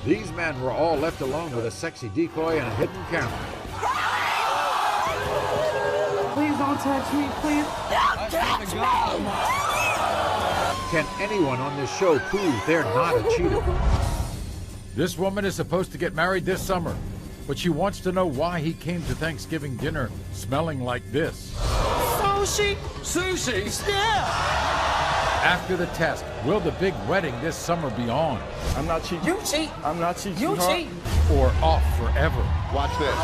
These men were all left alone with a sexy decoy and a hidden camera. Please don't touch me, please. Don't touch me! Can anyone on this show prove they're not a cheater? This woman is supposed to get married this summer, but she wants to know why he came to Thanksgiving dinner smelling like this. Sushi? Sushi? Yeah! After the test, will the big wedding this summer be on? I'm not cheating. You cheat. I'm not cheating. You cheat. Or off forever? Watch this.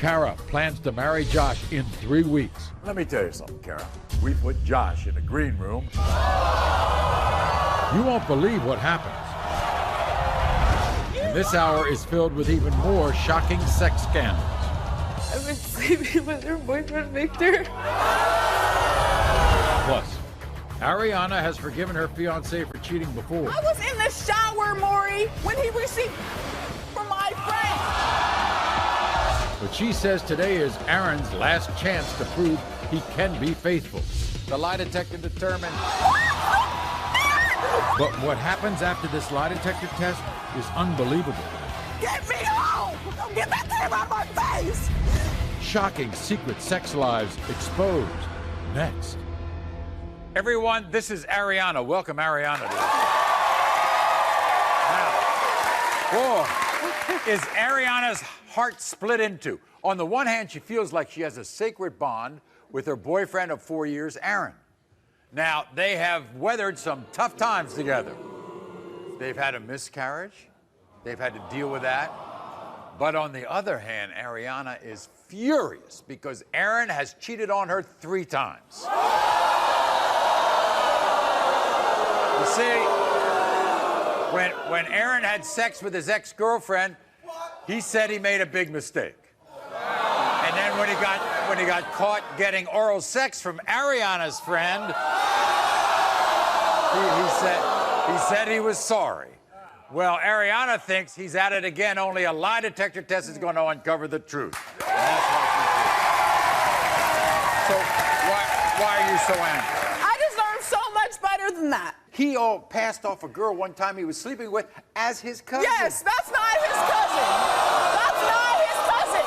Kara plans to marry Josh in 3 weeks. Let me tell you something, Kara. We put Josh in a green room. You won't believe what happens. And this hour is filled with even more shocking sex scandals. I've been sleeping with her boyfriend, Victor. Plus, Ariana has forgiven her fiancé for cheating before. I was in the shower, Maury, when he received from my friend. But she says today is Aaron's last chance to prove he can be faithful. The lie detector determined. But what happens after this lie detector test is unbelievable. Get me home! Don't get that thing out my face! Shocking secret sex lives exposed. Next. Everyone, this is Ariana. Welcome, Ariana. Now, is Ariana's heart split in two? On the one hand, she feels like she has a sacred bond with her boyfriend of 4 years, Aaron. Now, they have weathered some tough times together. They've had a miscarriage. They've had to deal with that. But on the other hand, Ariana is furious because Aaron has cheated on her 3 times. You see, when Aaron had sex with his ex-girlfriend, he said he made a big mistake. And then when he got caught getting oral sex from Ariana's friend, he said he was sorry. Well, Ariana thinks he's at it again, only a lie detector test is going to uncover the truth. And that's why she's here. So why are you so angry? I deserve so much better than that. He passed off a girl one time he was sleeping with as his cousin. Yes, that's not his cousin. That's not his cousin.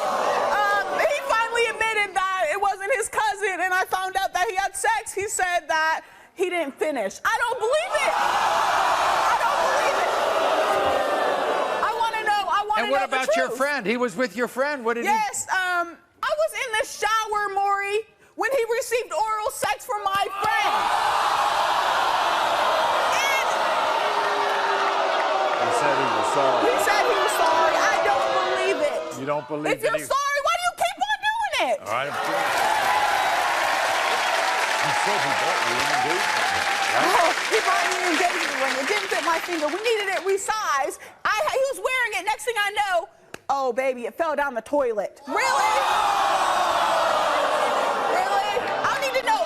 He finally admitted that it wasn't his cousin, and I found out that he had sex. He said that he didn't finish. I don't believe it. I don't believe it. I want to know. And what about your friend? He was with your friend. What did he? Yes, I was in the shower, Maury, when he received oral sex from my friend. He said he was sorry. He said he was sorry. I don't believe it. You don't believe it? If you're sorry, why do you keep on doing it? All right, I'm curious. He said he bought you an engagement ring, right? Oh, he bought me an engagement ring. It didn't fit my finger. We needed it resized. He was wearing it. Next thing I know, oh, baby, it fell down the toilet. Really? Really? I need to know,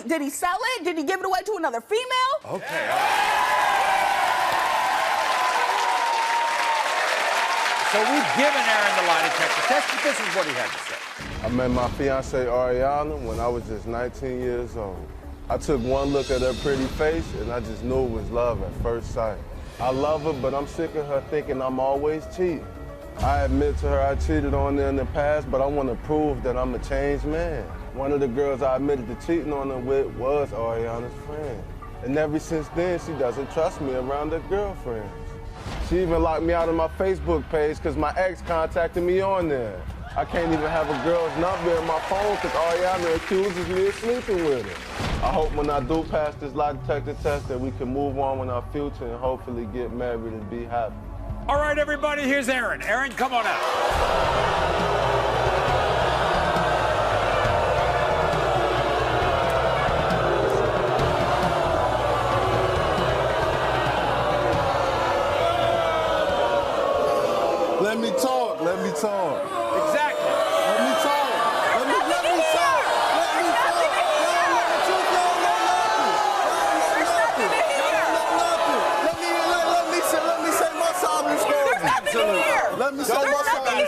did he sell it? Did he give it away to another female? Okay, all right. So we've given Aaron the lie detector test, but this is what he had to say. I met my fiancée Ariana when I was just 19 years old. I took one look at her pretty face and I just knew it was love at first sight. I love her, but I'm sick of her thinking I'm always cheating. I admit to her I cheated on her in the past, but I want to prove that I'm a changed man. One of the girls I admitted to cheating on her with was Ariana's friend. And ever since then, she doesn't trust me around her girlfriends. She even locked me out of my Facebook page because my ex contacted me on there. I can't even have a girl's number in my phone because Ariana accuses me of sleeping with her. I hope when I do pass this lie detector test that we can move on with our future and hopefully get married and be happy. All right, everybody, here's Aaron. Aaron, come on out. Let me talk. Let me talk. Exactly. Let me talk. Let me talk. Let me talk. Let me say my side of the story. There's nothing here. Let me say my side of the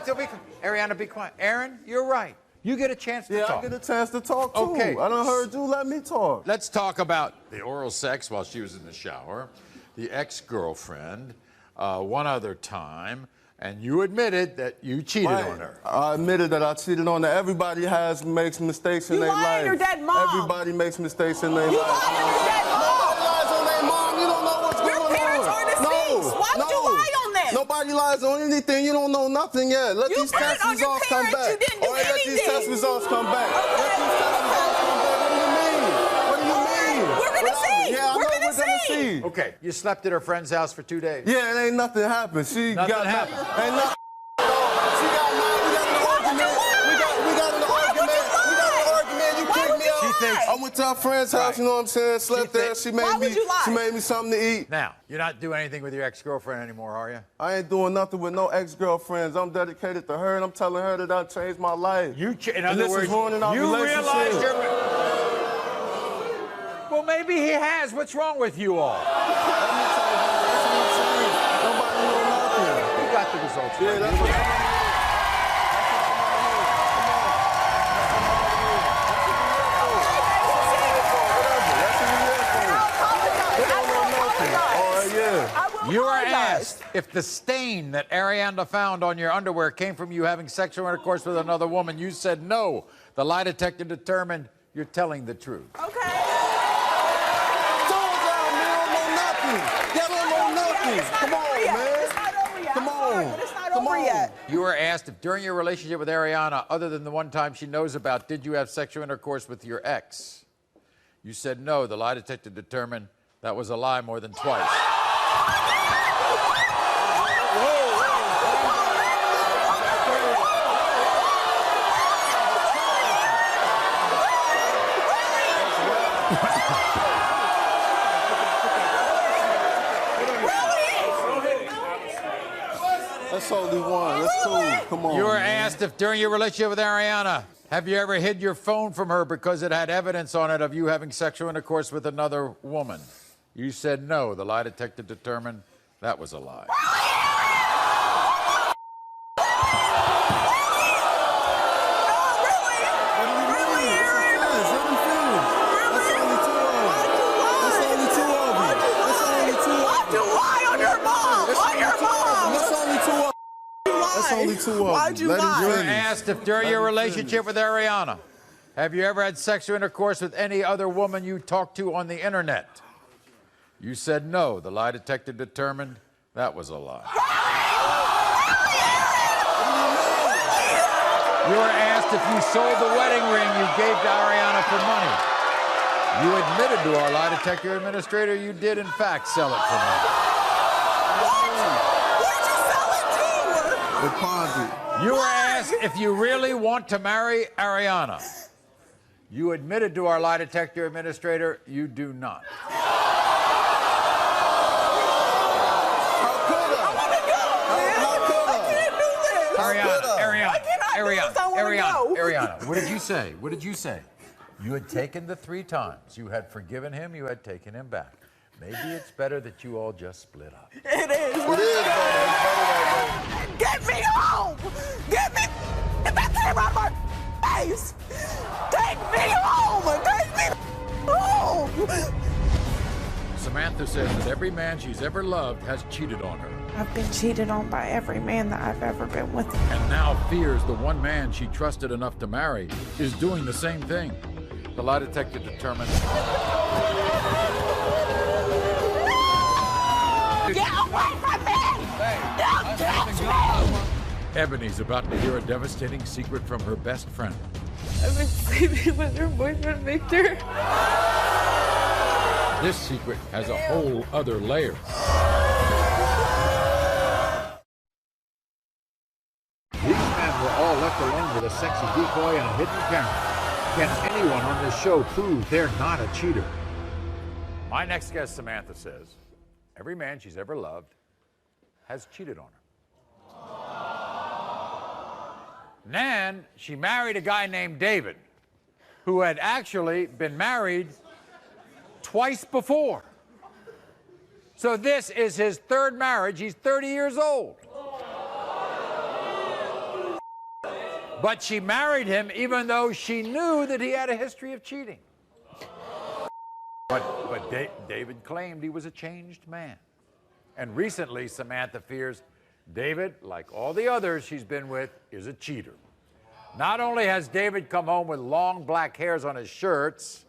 story. Ariana, be quiet. Aaron, you're right. You get a chance to Yeah, talk. I get a chance to talk too. Okay. I done heard you. Let me talk. Let's talk about the oral sex while she was in the shower, the ex-girlfriend, one other time, and you admitted that you cheated on her. I admitted that I cheated on her. Everybody makes mistakes in their life. You lied on your dead mom. Everybody makes mistakes in their life. You lied on your dead mom. Nobody lies on their mom. You don't know what's going on. Your parents are deceased. Why would you lie on them? Nobody lies on anything. You don't know nothing yet. Let these test results come back. You didn't do All right, let these anything. test results come back. Okay. Let these test results come back. What do you mean? What do you mean? We're gonna see. Yeah, I know We're gonna gonna see. Okay, you slept at her friend's house for 2 days. Yeah, it ain't nothing happened. She Nothing got happened. Ain't nothing. She got mad. We got an argument. We got an argument. We got an argument. You kicked me out. She thinks- I went to her friend's house. You know what I'm saying? Slept there. She Why would you lie? made me something to eat. Now, you're not doing anything with your ex-girlfriend anymore, are you? I ain't doing nothing with no ex-girlfriends. I'm dedicated to her, and I'm telling her that I changed my life. In And other this words, is ruining our you relationship. realize you're... Well, maybe he has. What's wrong with you all? Let me tell you, that's what I'm saying. Nobody know nothing. You got the results. Yeah, right? that's what I'm You were asked if the stain that Ariana found on your underwear came from you having sexual intercourse with another woman. You said no. The lie detector determined you're telling the truth. Okay. Come on, man. It's not over yet. Come I'm sorry, on. but it's not Come over on. yet. You were asked if during your relationship with Ariana, other than the one time she knows about, did you have sexual intercourse with your ex? You said no. The lie detector determined that was a lie more than twice. That's only one. That's two. Come on. You were man. asked if during your relationship with Ariana, have you ever hid your phone from her because it had evidence on it of you having sexual intercourse with another woman? You said no. The lie detector determined that was a lie. Only two of them. Why'd you Let him lie? You were finish. asked if during your relationship with Ariana, have you ever had sexual intercourse with any other woman you talked to on the internet? You said no. The lie detector determined that was a lie. You were asked if you sold the wedding ring you gave to Ariana for money. You admitted to our lie detector administrator you did, in fact, sell it for money. They pawned it. You were asked if you really want to marry Ariana. You admitted to our lie detector administrator you do not. Ariana, what did you say? What did you say? You had taken the 3 times. You had forgiven him. You had taken him back. Maybe it's better that you all just split up. It is. It is better. Get me home! Get me that camera out of my face! Take me home! Take me home! Samantha says that every man she's ever loved has cheated on her. I've been cheated on by every man that I've ever been with. And now fears the one man she trusted enough to marry is doing the same thing. The lie detector determined. Get away from me! Don't touch me! Ebony's about to hear a devastating secret from her best friend. I've been sleeping with her boyfriend, Victor. This secret has a whole other layer. These men were all left alone with a sexy decoy and a hidden camera. Can anyone on this show prove they're not a cheater? My next guest, Samantha, says every man she's ever loved has cheated on her. Then she married a guy named David, who had actually been married twice before. So this is his 3rd marriage. He's 30 years old. But she married him even though she knew that he had a history of cheating. But David claimed he was a changed man. And recently, Samantha fears David, like all the others she's been with, is a cheater. Not only has David come home with long black hairs on his shirts,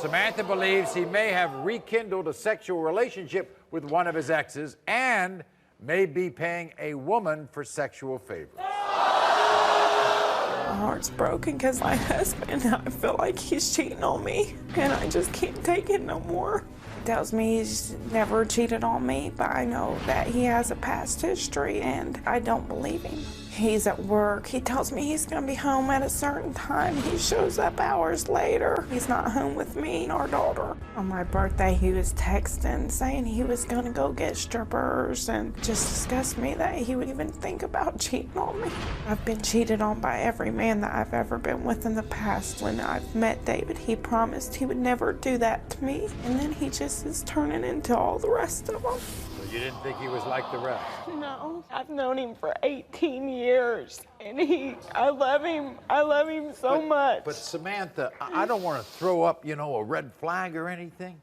Samantha believes he may have rekindled a sexual relationship with one of his exes and may be paying a woman for sexual favors. My heart's broken because my husband, I feel like he's cheating on me, and I just can't take it no more. He tells me he's never cheated on me, but I know that he has a past history, and I don't believe him. He's at work. He tells me he's going to be home at a certain time. He shows up hours later. He's not home with me and our daughter. On my birthday, he was texting saying he was going to go get strippers and just disgust me that he would even think about cheating on me. I've been cheated on by every man that I've ever been with in the past. When I've met David, he promised he would never do that to me. And then he just is turning into all the rest of them. You didn't think he was like the rest? No, I've known him for 18 years, and I love him so much. But Samantha, I don't want to throw up, you know, a red flag or anything,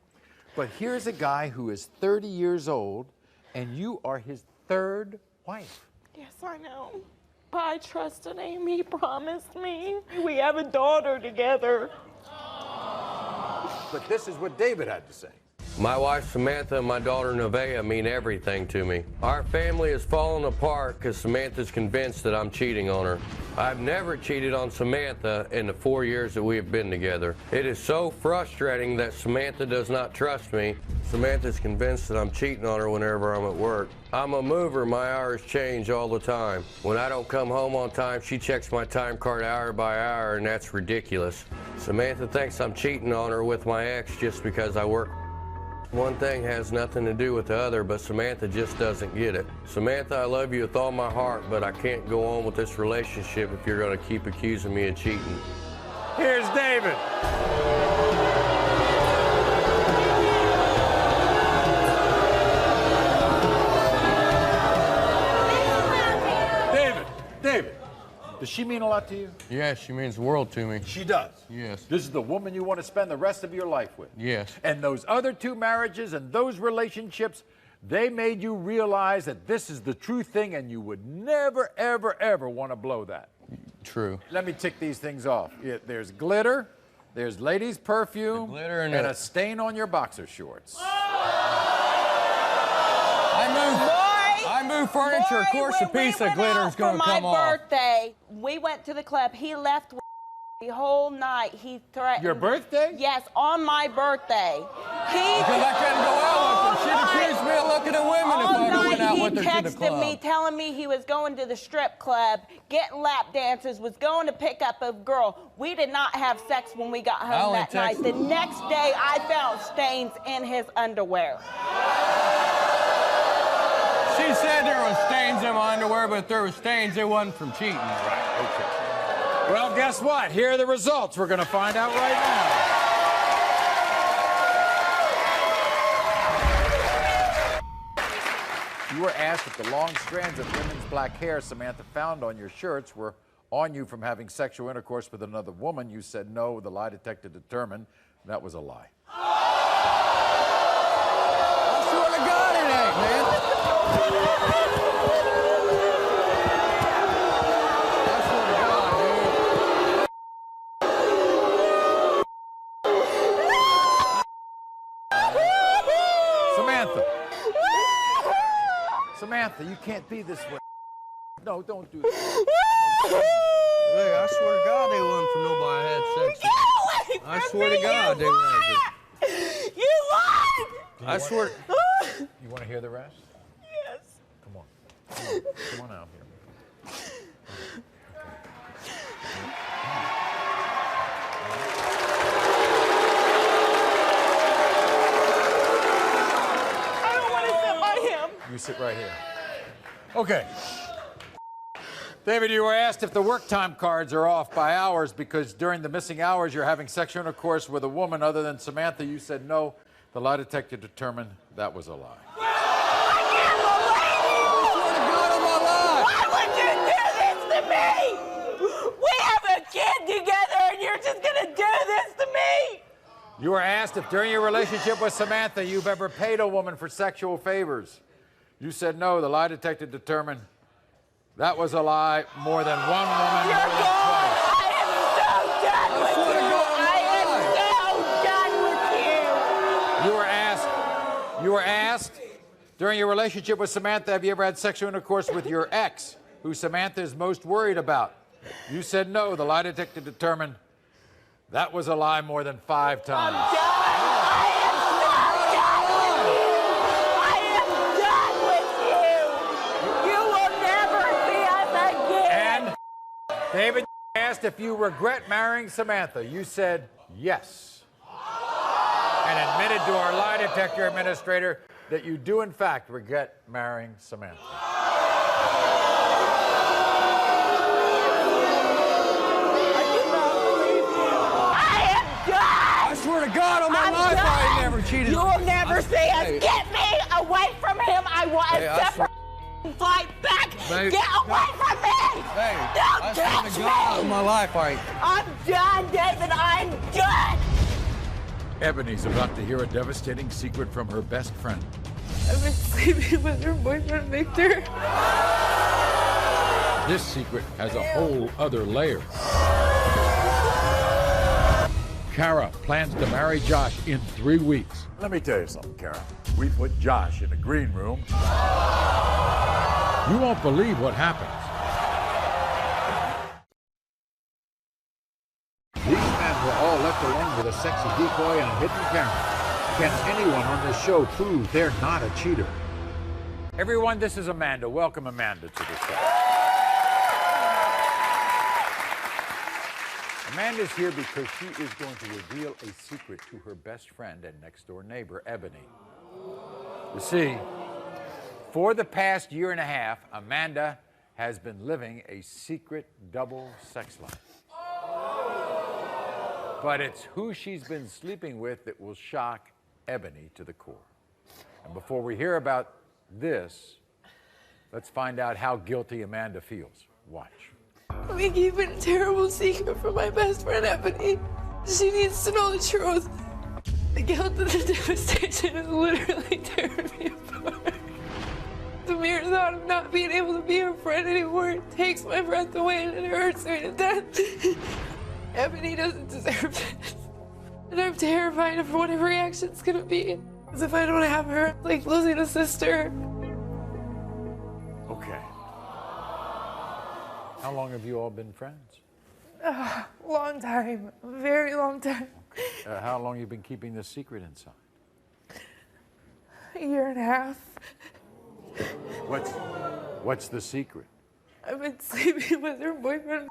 but here's a guy who is 30 years old, and you are his third wife. Yes, I know, but I trusted him. He promised me. We have a daughter together. But this is what David had to say. My wife Samantha and my daughter Nevaeh mean everything to me. Our family has fallen apart because Samantha's convinced that I'm cheating on her. I've never cheated on Samantha in the 4 years that we have been together. It is so frustrating that Samantha does not trust me. Samantha's convinced that I'm cheating on her whenever I'm at work. I'm a mover. My hours change all the time. When I don't come home on time, she checks my time card hour by hour, and that's ridiculous. Samantha thinks I'm cheating on her with my ex just because I work. One thing has nothing to do with the other, but Samantha just doesn't get it. Samantha, I love you with all my heart, but I can't go on with this relationship if you're going to keep accusing me of cheating. Here's David. David, does she mean a lot to you? Yes, she means the world to me. She does? Yes. This is the woman you want to spend the rest of your life with? Yes. And those other two marriages and those relationships, they made you realize that this is the true thing and you would never, ever, ever want to blow that. True. Let me tick these things off. There's glitter, there's ladies' perfume, glitter and a stain on your boxer shorts. I moved furniture. Of course, a piece of glitter is going to come off. For my birthday, we went to the club. He left the whole night. He threatened. Your birthday? Yes, on my birthday. Because I couldn't go out with her. She'd accuse me of looking at women if I went out with her to the He texted club. me telling me he was going to the strip club, getting lap dances, was going to pick up a girl. We did not have sex when we got home that night. The next day, I found stains in his underwear. She said there were stains in my underwear, but if there were stains, it wasn't from cheating. Right, okay. Well, guess what? Here are the results. We're going to find out right now. You were asked if the long strands of women's black hair Samantha found on your shirts were on you from having sexual intercourse with another woman. You said no. The lie detector determined that was a lie. I swear to God it ain't, man. Samantha, you can't be this way. No, don't do that. Hey, I swear to God they wasn't for nobody I had sex with. I swear to God they wasn't. You lied! I swear. You want to hear the rest? Yes. Come on. Come on out here. I don't want to sit by him. You sit right here. Okay. David, you were asked if the work time cards are off by hours because during the missing hours you're having sexual intercourse with a woman other than Samantha. You said no. The lie detector determined that was a lie. I can't believe you! I swear to God on my life. Why would you do this to me? You were asked if during your relationship with Samantha you've ever paid a woman for sexual favors. You said no. The lie detector determined that was a lie more than one woman, more than twice. I am so done with you. I am so done with you. You were asked during your relationship with Samantha, have you ever had sexual intercourse with your ex, who Samantha is most worried about? You said no. The lie detector determined that was a lie more than 5 times. I'm done. I am done with you. I am done with you. You will never see us again. And David asked if you regret marrying Samantha. You said yes. And admitted to our lie detector administrator that you do, in fact, regret marrying Samantha. I swear to God, on my life, I ain't never cheated. You will never see us. Get me away from him. I want a separate fight back. Babe, Get away from me. Hey, Don't I swear touch to God, on me. my life, I ain't. I'm done, David. I'm done. Ebony's about to hear a devastating secret from her best friend. I've been sleeping with her boyfriend, Victor. This secret has a whole other layer. Kara plans to marry Josh in 3 weeks. Let me tell you something, Kara. We put Josh in a green room. You won't believe what happens. These men were all left alone with a sexy decoy and a hidden camera. Can anyone on this show prove they're not a cheater? Everyone, this is Amanda. Welcome, Amanda, to the show. Amanda's here because she is going to reveal a secret to her best friend and next-door neighbor, Ebony. You see, for the past year and a half, Amanda has been living a secret double sex life. But it's who she's been sleeping with that will shock Ebony to the core. And before we hear about this, let's find out how guilty Amanda feels. Watch. I've been keeping a terrible secret from my best friend, Ebony. She needs to know the truth. The guilt and the devastation is literally tearing me apart. The mere thought of not being able to be her friend anymore takes my breath away and it hurts me to death. Ebony doesn't deserve this. And I'm terrified of what her reaction's gonna be. Because if I don't have her, it's like losing a sister. Okay. How long have you all been friends? Long time, a very long time. How long have you been keeping this secret inside? A year and a half. What's the secret? I've been sleeping with her boyfriend.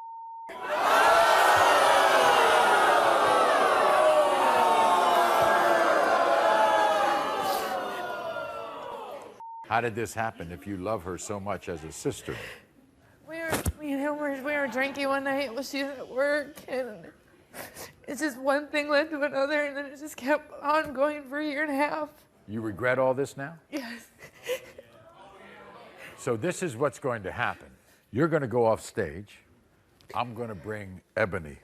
How did this happen if you love her so much as a sister? Me and him we were drinking one night while she was at work, and it's just one thing led to another, and then it just kept on going for a year and a half. You regret all this now? Yes. So this is what's going to happen. You're going to go off stage. I'm going to bring Ebony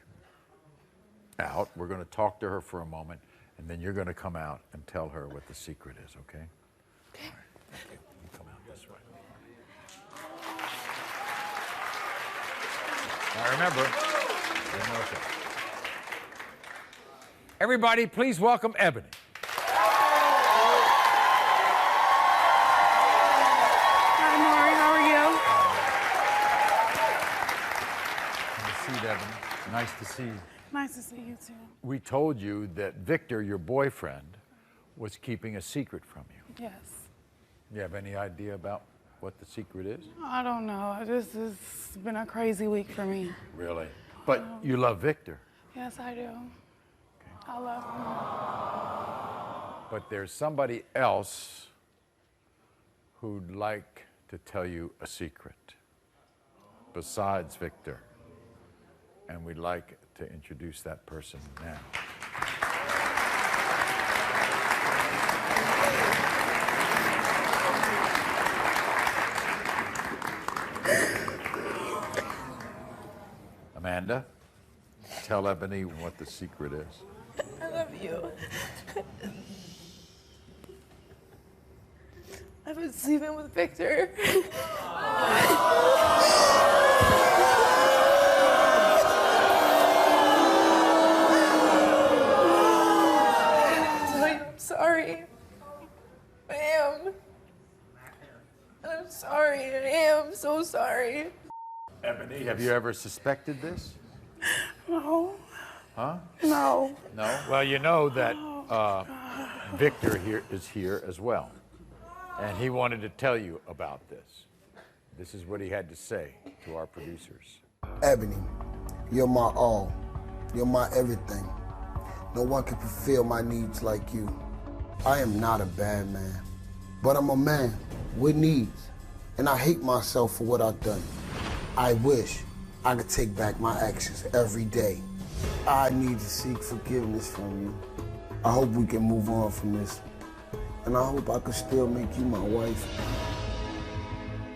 out. We're going to talk to her for a moment, and then you're going to come out and tell her what the secret is, okay? Okay. All right. Okay. You come out this way. Now remember, you're no show. Everybody, please welcome Ebony. Hi, Maury. How are you? Nice to see you, Ebony. Nice to see you. Nice to see you, too. We told you that Victor, your boyfriend, was keeping a secret from you. Yes. You have any idea about what the secret is? I don't know. This has been a crazy week for me. Really? But you love Victor. Yes, I do. I love him. But there's somebody else who'd like to tell you a secret besides Victor. And we'd like to introduce that person now. Amanda, tell Ebony what the secret is. I love you. I've been sleeping with Victor. I'm sorry. I am. I'm sorry. I am so sorry. Ebony, have you ever suspected this? No. Huh? No. No? Well, you know that Victor is here as well. And he wanted to tell you about this. This is what he had to say to our producers. Ebony, you're my all. You're my everything. No one can fulfill my needs like you. I am not a bad man, but I'm a man with needs. And I hate myself for what I've done. I wish I could take back my actions every day. I need to seek forgiveness from you. I hope we can move on from this. And I hope I can still make you my wife.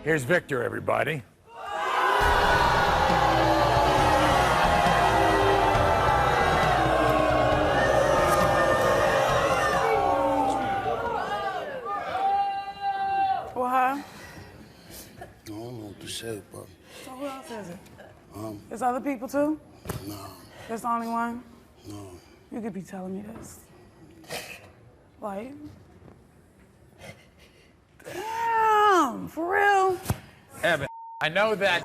Here's Victor, everybody. Why? I don't know what to say, but... So who else is it? There's other people too? No, There's the only one? no. You could be telling me this. Like... Damn, for real? Evan, I know that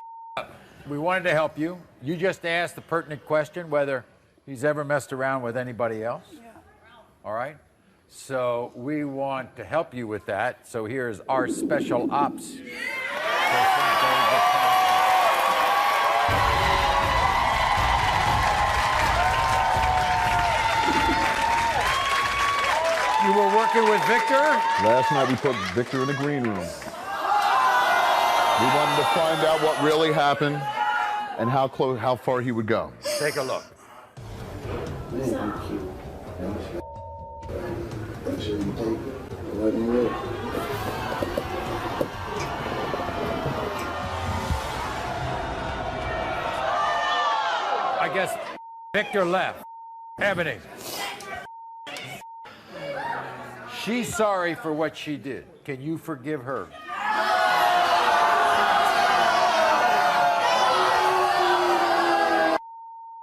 we wanted to help you. You just asked the pertinent question whether he's ever messed around with anybody else. Yeah. All right? So we want to help you with that. So here's our special ops. You were working with Victor? Last night we put Victor in the green room. We wanted to find out what really happened and how far he would go. Take a look. I guess Victor left. Ebony. She's sorry for what she did. Can you forgive her?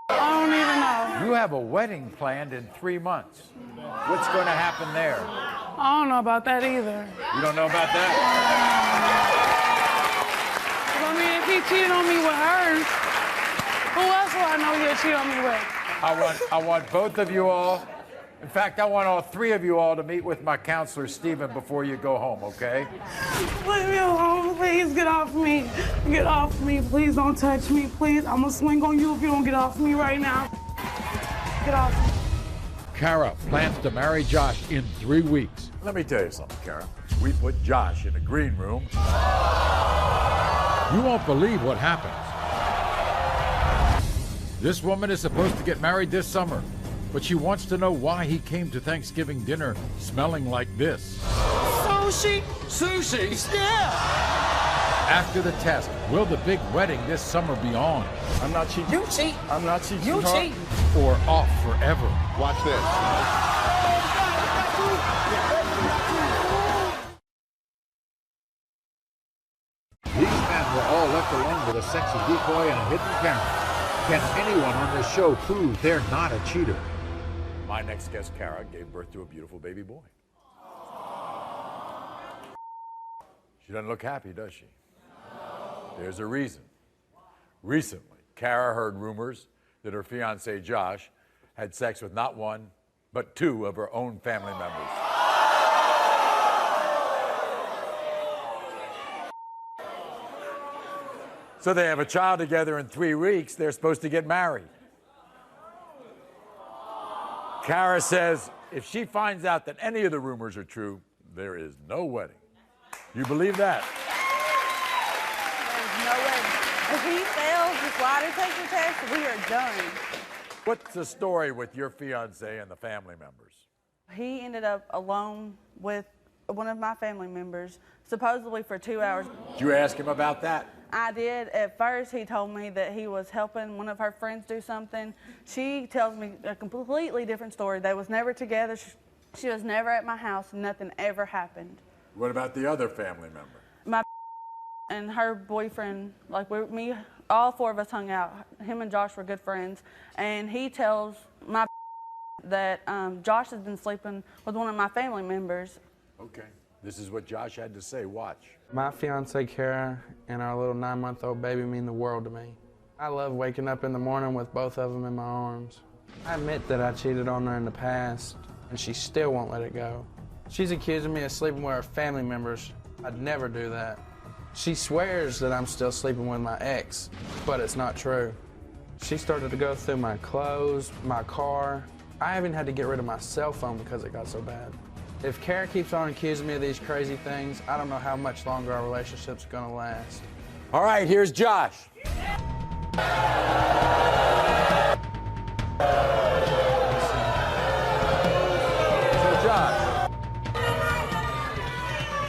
I don't even know. You have a wedding planned in 3 months. What's going to happen there? I don't know about that either. You don't know about that? I mean, if he cheated on me with her, who else will I know he'll cheat on me with? I want both of you all. In fact, I want all 3 of you all to meet with my counselor, Stephen, before you go home, okay? Leave me alone, please get off me. Get off me, please don't touch me, please. I'm gonna swing on you if you don't get off me right now. Get off me. Kara plans to marry Josh in 3 weeks. Let me tell you something, Kara. We put Josh in a green room. You won't believe what happens. This woman is supposed to get married this summer, but she wants to know why he came to Thanksgiving dinner smelling like this. Sushi? Sushi? Yeah! After the test, will the big wedding this summer be on? I'm not cheating. You cheat. I'm not cheating. You cheat. Or off forever? Watch this. These men were all left alone with a sexy decoy and a hidden camera. Can anyone on this show prove they're not a cheater? My next guest, Kara, gave birth to a beautiful baby boy. She doesn't look happy, does she? There's a reason. Recently, Kara heard rumors that her fiancé, Josh, had sex with not 1, but 2 of her own family members. So they have a child together in 3 weeks. They're supposed to get married. Kara says if she finds out that any of the rumors are true, there is no wedding. You believe that? There's no way. If he fails this lie detector test, we are done. What's the story with your fiancé and the family members? He ended up alone with one of my family members, supposedly for 2 hours. Did you ask him about that? I did. At first, he told me that he was helping one of her friends do something. She tells me a completely different story. They was never together. She was never at my house. Nothing ever happened. What about the other family member? My and her boyfriend, like all four of us hung out. Him and Josh were good friends. And he tells my that Josh has been sleeping with one of my family members. Okay. This is what Josh had to say. Watch. My fiance Kara and our little 9-month-old baby mean the world to me. I love waking up in the morning with both of them in my arms. I admit that I cheated on her in the past, and she still won't let it go. She's accusing me of sleeping with her family members. I'd never do that. She swears that I'm still sleeping with my ex, but it's not true. She started to go through my clothes, my car. I even had to get rid of my cell phone because it got so bad. If Kara keeps on accusing me of these crazy things, I don't know how much longer our relationship's gonna last. All right, here's Josh.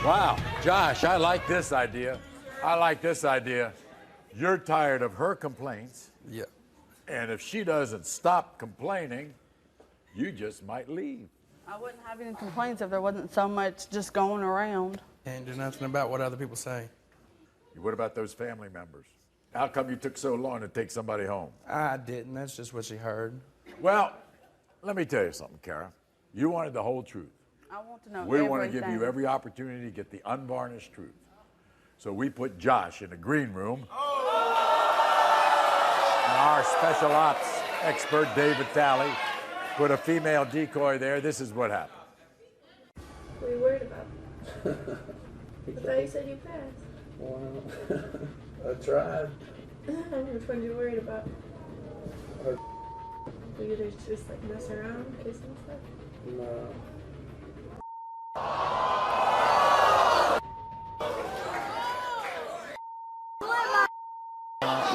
Wow, Josh, I like this idea. I like this idea. You're tired of her complaints. Yeah. And if she doesn't stop complaining, you just might leave. I wouldn't have any complaints if there wasn't so much just going around. Can't do nothing about what other people say. What about those family members? How come you took so long to take somebody home? I didn't. That's just what she heard. Well, let me tell you something, Kara. You wanted the whole truth. I want to know We everything. want to give you every opportunity to get the unvarnished truth. So we put Josh in the green room. And our special ops expert, David Talley, put a female decoy there. This is what happened. What are you worried about? I thought you said you passed. Well, I tried. Which one are you worried about? You either just like mess around, kiss and stuff? No.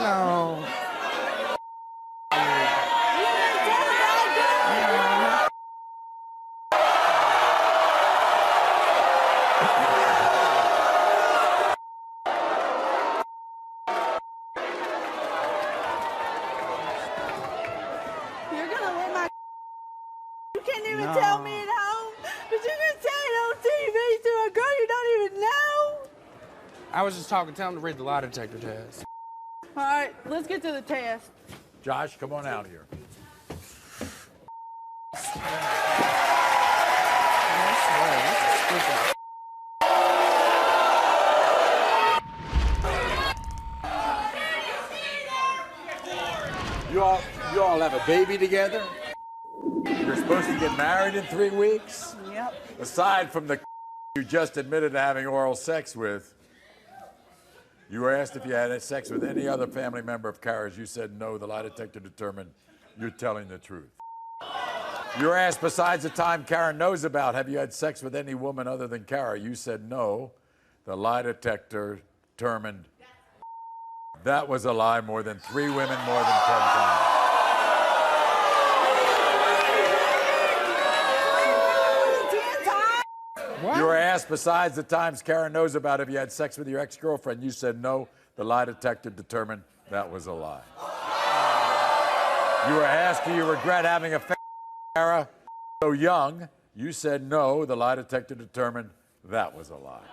No. You're gonna let my you can't even tell me at home, but you're gonna say it on TV to a girl you don't even know? I was just talking. Tell him to read the lie detector test. All right, let's get to the test. Josh, come on out here. You all have a baby together? You're supposed to get married in 3 weeks? Yep. Aside from the you just admitted to having oral sex with, you were asked if you had sex with any other family member of Kara's. You said no. The lie detector determined you're telling the truth. You were asked, besides the time Kara knows about, have you had sex with any woman other than Kara? You said no. The lie detector determined that was a lie. More than 3 women, more than 10 times. What? You were asked, besides the times Kara knows about, if you had sex with your ex-girlfriend. You said no. The lie detector determined that was a lie. You were asked, do you regret having a Kara so young? You said no. The lie detector determined that was a lie.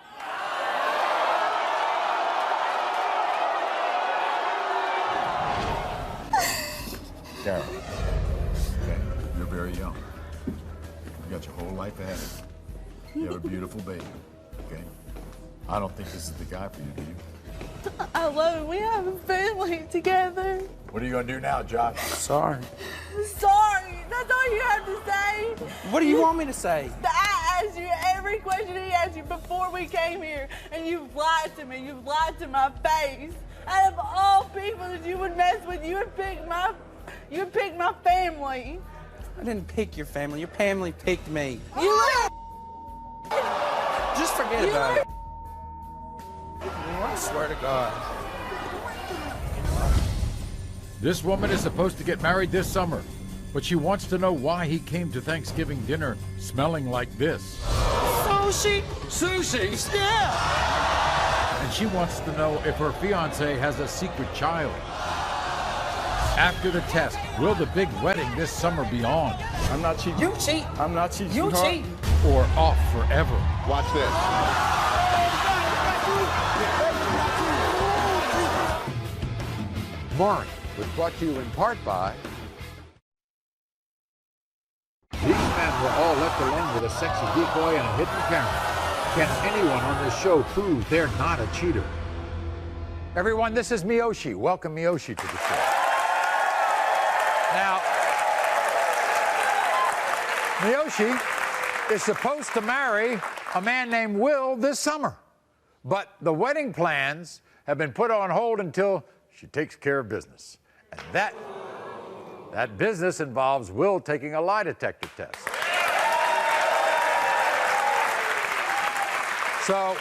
Kara, okay, you're very young. You got your whole life ahead of you. You have a beautiful baby, okay? I don't think this is the guy for you, do you? I love it. We have a family together. What are you gonna do now, Josh? Sorry. Sorry. That's all you have to say. What do you want me to say? I asked you every question he asked you before we came here, and you've lied to me. You've lied to my face. Out of all people that you would mess with, you would pick my family. I didn't pick your family. Your family picked me. You Just forget about it. I swear to God. This woman is supposed to get married this summer, but she wants to know why he came to Thanksgiving dinner smelling like this. Sushi! Sushi! Yeah! and she wants to know if her fiance has a secret child. After the test, will the big wedding this summer be on? I'm not cheating. You cheat. I'm not cheating. You sweetheart. cheat. Or off forever? Watch this. Maury was brought to you in part by... These men were all left alone with a sexy decoy and a hidden camera. Can anyone on this show prove they're not a cheater? Everyone, this is Miyoshi. Welcome Miyoshi to the show. Now, Miyoshi is supposed to marry a man named Will this summer. But the wedding plans have been put on hold until she takes care of business. And that business involves Will taking a lie detector test. So,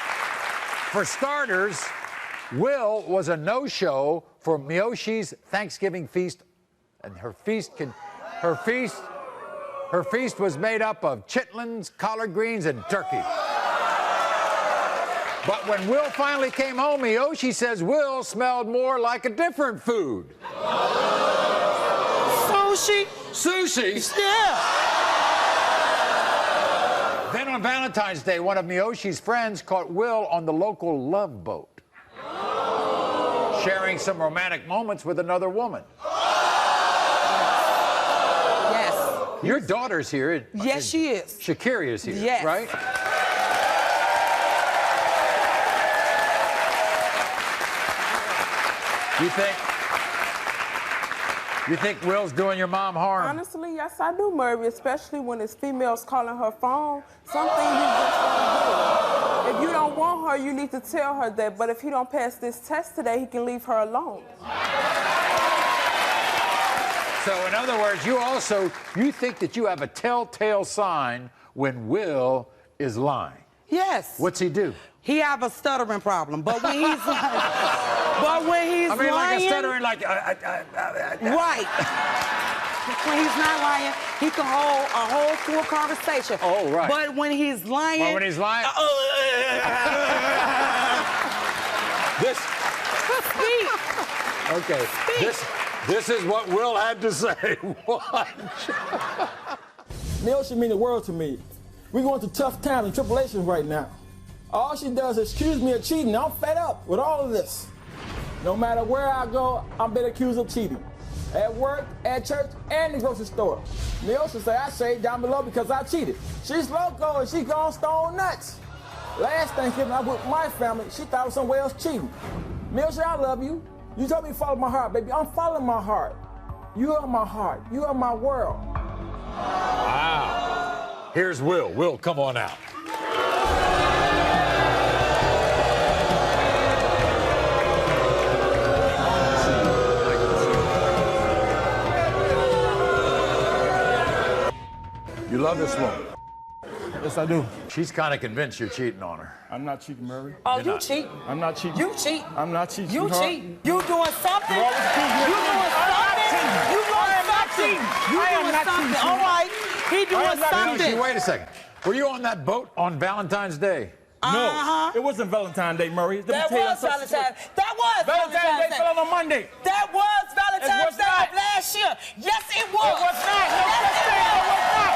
for starters, Will was a no-show for Miyoshi's Thanksgiving feast, and her feast was made up of chitlins, collard greens, and turkey. But when Will finally came home, Miyoshi says Will smelled more like a different food. Sushi. Sushi. Yeah. Then on Valentine's Day, one of Miyoshi's friends caught Will on the local Love Boat, sharing some romantic moments with another woman. Yes. Your daughter's here. Yes, she is. Shakira is here, Yes. right? You think Will's doing your mom harm? Honestly, yes, I do, Maury, especially when it's females calling her phone. Something you just don't do. If you don't want her, you need to tell her that. But if he don't pass this test today, he can leave her alone. So, in other words, you think that you have a telltale sign when Will is lying. Yes. What's he do? He have a stuttering problem, but when he's lying, like a stuttering, like... right. When he's not lying, he can hold a whole full conversation. Oh, right. But when he's lying... Well, when he's lying... Okay. This is what Will had to say. Watch. Neil should mean the world to me. We're going through tough times and tribulations right now. All she does is accuse me of cheating. I'm fed up with all of this. No matter where I go, I'm been accused of cheating. At work, at church, and the grocery store. Neil should say I shaved down below because I cheated. She's loco and she gone stone nuts. Last Thanksgiving, I was with my family. She thought I was somewhere else cheating. Milsha, I love you. You told me to follow my heart, baby. I'm following my heart. You are my heart. You are my world. Wow. Here's Will. Will, come on out. You love this woman. Yes, I do. She's kind of convinced you're cheating on her. I'm not cheating, Maury. Oh, you cheating. I'm not cheating. You cheating. I'm not cheating. You sweetheart. cheating. You doing something. You always accuse me of You doing cheating. something. You doing something. You I am doing not something. cheating. All right. He doing something. Wait a second. Were you on that boat on Valentine's Day? No, it wasn't Valentine's Day, Maury. That was Valentine's. That was Valentine's Day fell on a Monday. That was Valentine's Day not. of last year. Yes, it was. It was not. No, Yes, it was.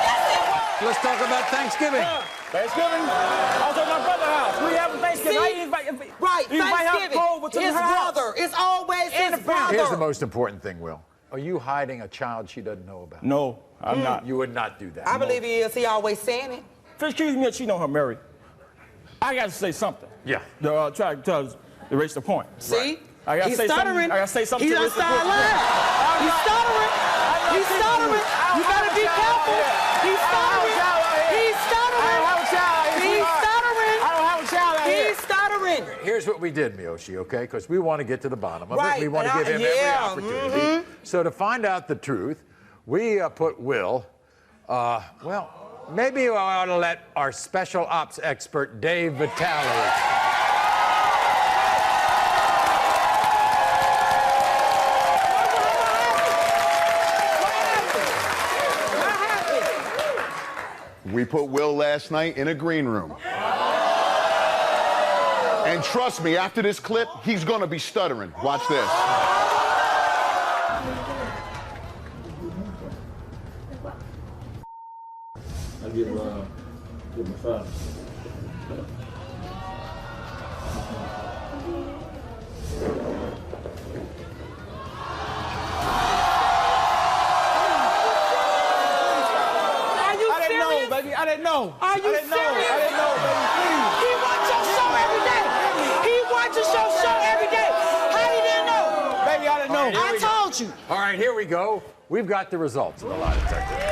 Yes, it was. Let's talk about Thanksgiving. Thanksgiving? I was at my brother's house. We having Thanksgiving. Right, Thanksgiving. His brother. It's always his brother. Here's the most important thing, Will. Are you hiding a child she doesn't know about? No, I'm not. You would not do that. I believe he is. He always saying it. Fish accused me of cheating on her, Maury. I got to say something. Yeah. To try to erase the point. See? I got to He's say something. stuttering. I got to say something He to done erase the point. started lying. He's stuttering. He's stuttering. You better be careful. He's stuttering. He's stuttering. He's stuttering. I don't have a child out here. He's stuttering. Here's what we did, Miyoshi, okay? Because we want to get to the bottom of it. Right, We want to and give him every opportunity. So to find out the truth, we put Will, well, maybe we ought to let our special ops expert, Dave Vitale. We put Will last night in a green room. And trust me, after this clip, he's gonna be stuttering. Watch this. I get my father. I didn't know. Are you serious? I didn't know, baby. Please. He watches your show every day. He watches your show every day. How you didn't know? Baby, I didn't know. I told you. All right, here we go. We've got the results of the lie detector. And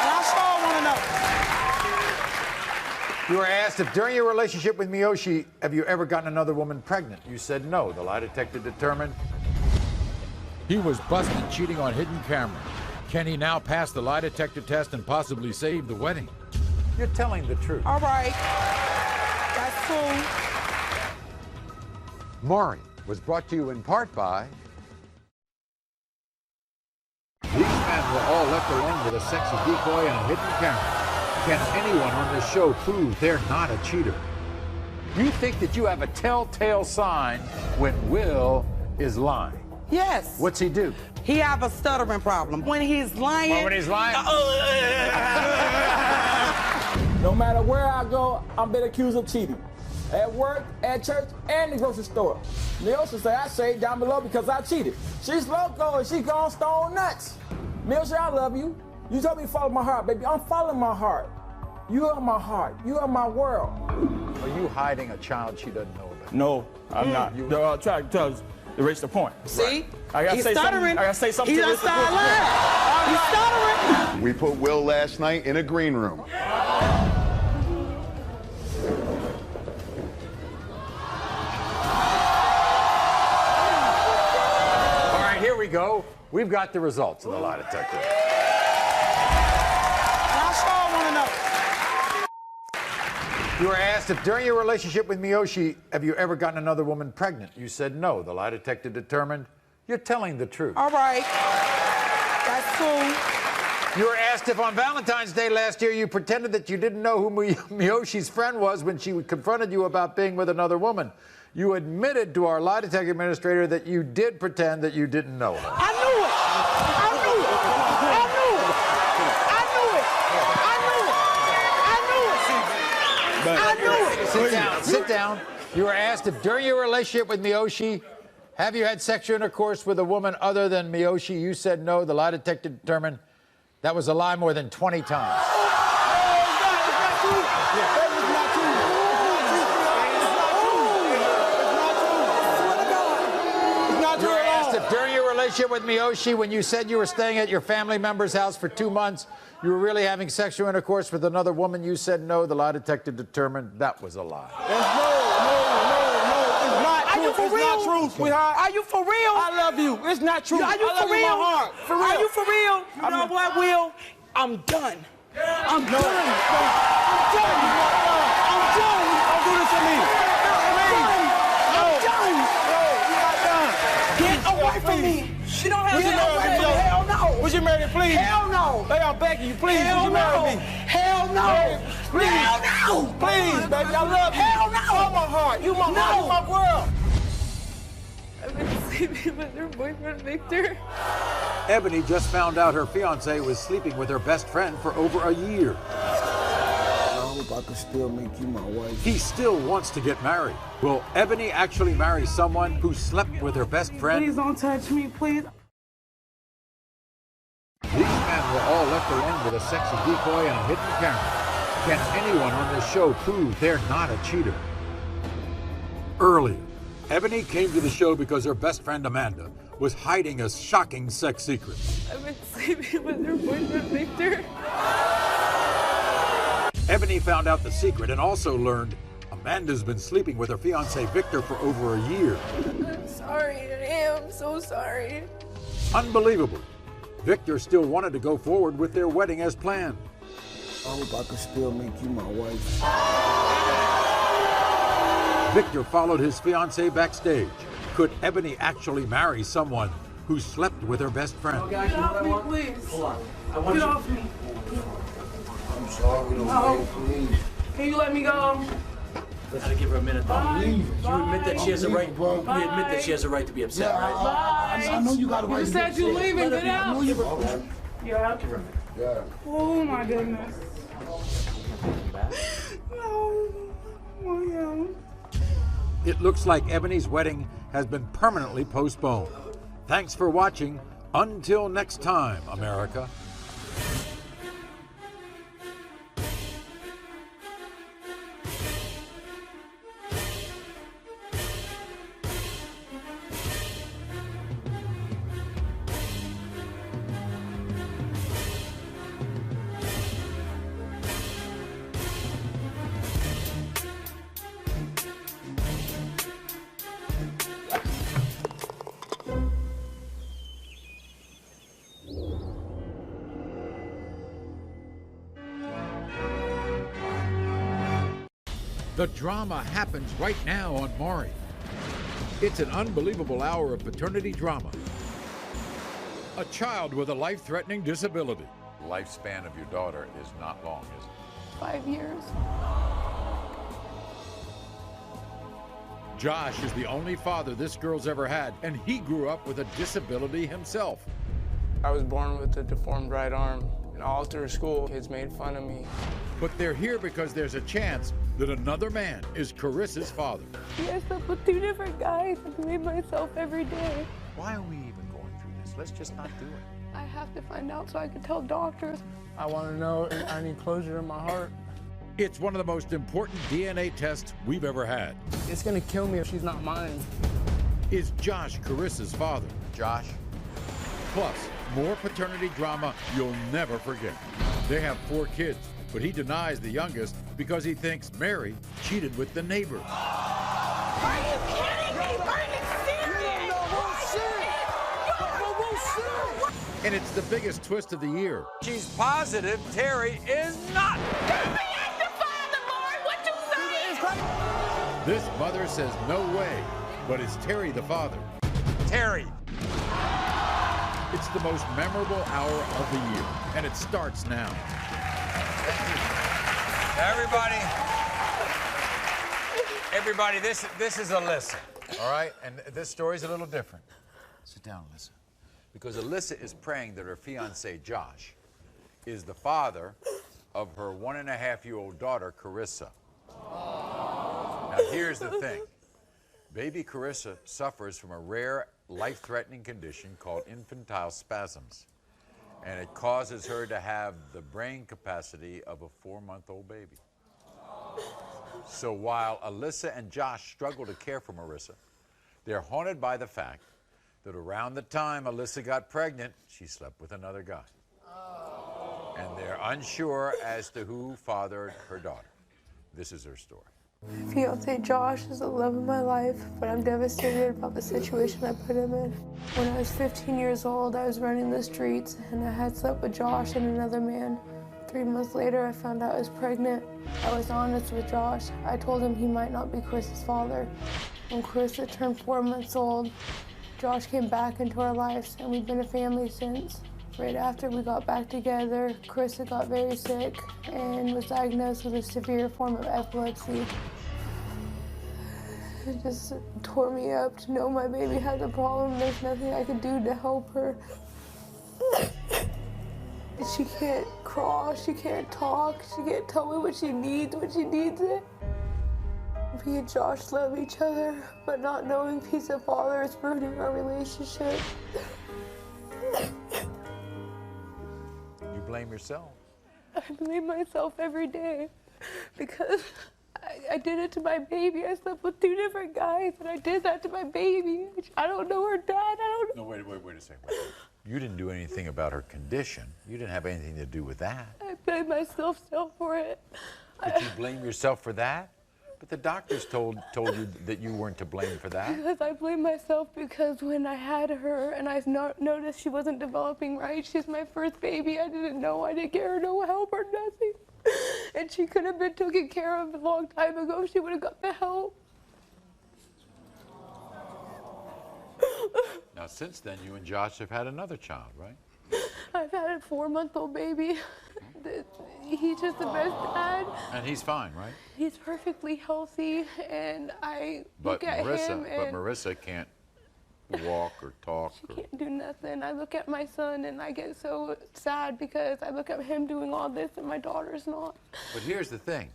I sure want to know. You were asked if during your relationship with Miyoshi, have you ever gotten another woman pregnant? You said no. The lie detector determined he was busted cheating on hidden camera. Can he now pass the lie detector test and possibly save the wedding? You're telling the truth. All right. That's cool. Maury was brought to you in part by... These men were all left alone with a sexy decoy and a hidden camera. Can anyone on this show prove they're not a cheater? You think that you have a telltale sign when Will is lying. Yes. What's he do? He have a stuttering problem. When he's lying. Oh, when he's lying? No matter where I go, I'm been accused of cheating. At work, at church, and the grocery store. Miyoshi say I shaved down below because I cheated. She's loco and she gone stone nuts. Miyoshi, I love you. You told me to follow my heart, baby. I'm following my heart. You are my heart. You are my world. Are you hiding a child she doesn't know about? No, I'm not. The track tells erase the point. See? I gotta He's say stuttering. something. I gotta say something. He done started lying. He's stuttering. We put Will last night in a green room. All right, here we go. We've got the results of the lie detector. I sure want to know. You were asked if during your relationship with Miyoshi, have you ever gotten another woman pregnant? You said no. The lie detector determined you're telling the truth. All right. That's cool. You were asked if on Valentine's Day last year you pretended that you didn't know who Miyoshi's friend was when she confronted you about being with another woman. You admitted to our lie detector administrator that you did pretend that you didn't know her. I knew it. I knew it. I knew it. I knew it. I knew it. I knew it. Sit down. Sit down. You were asked if during your relationship with Miyoshi, have you had sexual intercourse with a woman other than Miyoshi? You said no. The lie detector determined that was a lie more than 20 times. You were asked if during your relationship with Miyoshi, when you said you were staying at your family member's house for 2 months, you were really having sexual intercourse with another woman. You said no. The lie detector determined that was a lie. Are you for real? It's not true, sweetheart. Are you for real? I love you. It's not true. Are you I love for you in real? my heart. For real. Are you for real? You know what, Will? I'm done. I'm done. I'm done. I'm done. Don't do this to me. I'm done. No, you're not done. Get away from me. She don't have to get away from me. Hell no. Would you marry me, please? Hell no. Baby, I'm begging you, please. Hell Would you marry no. me? Hell no. Please. Hell no. Please, baby, I love you. Hell no. You're my heart. You my heart. You my world. I've been sleeping with her boyfriend, Victor. Ebony just found out her fiancé was sleeping with her best friend for over a year. I hope I can still make you my wife. He still wants to get married. Will Ebony actually marry someone who slept with her best friend? Please don't touch me, please. These men were all left alone with a sexy decoy and a hidden camera. Can anyone on this show prove they're not a cheater? Earlier, Ebony came to the show because her best friend Amanda was hiding a shocking sex secret. I've been sleeping with her boyfriend, Victor. Ebony found out the secret and also learned Amanda's been sleeping with her fiancé Victor for over a year. I'm sorry, I am so sorry. Unbelievable. Victor still wanted to go forward with their wedding as planned. I hope I can still make you my wife. Victor followed his fiancée backstage. Could Ebony actually marry someone who slept with her best friend? Get off me, please. Get off me. I'm sorry, No. please. Can you let me go? Gotta give her a minute. I'm leaving. You admit that she has a right. You bro. admit that she has a right to be upset, right? I know you got a right to be said you upset. leaving. Get I know out. you. Yeah. Give her a minute. Yeah. Oh my goodness. No. It looks like Ebony's wedding has been permanently postponed. Thanks for watching. Until next time, America. The drama happens right now on Maury. It's an unbelievable hour of paternity drama. A child with a life-threatening disability. The lifespan of your daughter is not long, is it? 5 years. Josh is the only father this girl's ever had, and he grew up with a disability himself. I was born with a deformed right arm, and all through school, kids made fun of me. But they're here because there's a chance that another man is Carissa's father. I slept with 2 different guys and blame myself every day. Why are we even going through this? Let's just not do it. I have to find out so I can tell doctors. I want to know, I need closure in my heart. It's one of the most important DNA tests we've ever had. It's gonna kill me if she's not mine. Is Josh Carissa's father? Josh? Plus, more paternity drama you'll never forget. They have 4 kids, but he denies the youngest because he thinks Mary cheated with the neighbor. Are you kidding me? Are you serious? And it's the biggest twist of the year. She's positive Terry is not. Terry ain't the father, Maury. What you saying? This mother says no way, but is Terry the father? Terry! It's the most memorable hour of the year, and it starts now. Everybody, this is Alyssa, all right? And this story's a little different. Sit down, Alyssa. Because Alyssa is praying that her fiancé, Josh, is the father of her 1.5-year-old daughter, Carissa. Now, here's the thing. Baby Carissa suffers from a rare, life-threatening condition called infantile spasms, and it causes her to have the brain capacity of a 4-month-old baby. So while Alyssa and Josh struggle to care for Marissa, they're haunted by the fact that around the time Alyssa got pregnant, she slept with another guy. And they're unsure as to who fathered her daughter. This is her story. My fiance Josh is the love of my life, but I'm devastated about the situation I put him in. When I was 15 years old, I was running the streets and I had slept with Josh and another man. 3 months later, I found out I was pregnant. I was honest with Josh. I told him he might not be Chris's father. When Carissa turned 4 months old, Josh came back into our lives, and we've been a family since. Right after we got back together, Carissa got very sick and was diagnosed with a severe form of epilepsy. It just tore me up to know my baby had a problem. There's nothing I could do to help her. She can't crawl, she can't talk, she can't tell me what she needs it. Me and Josh love each other, but not knowing he's a father is ruining our relationship. You blame yourself. I blame myself every day because I did it to my baby. I slept with 2 different guys, and I did that to my baby. I don't know her dad. I don't know. No, wait a second. You didn't do anything about her condition. You didn't have anything to do with that. I blame myself still for it. But you blame yourself for that? But the doctors told you that you weren't to blame for that. Because I blame myself because when I had her and I noticed she wasn't developing right, she's my first baby. I didn't know. I didn't get her no help or nothing. And she could have been taken care of a long time ago if she would have got the help. Now, since then, you and Josh have had another child, right? I've had a 4-month-old baby. He's just the best dad. And he's fine, right? He's perfectly healthy, and I look at him and... But Marissa can't walk or talk. She can't do nothing. I look at my son, and I get so sad because I look at him doing all this, and my daughter's not. But here's the thing.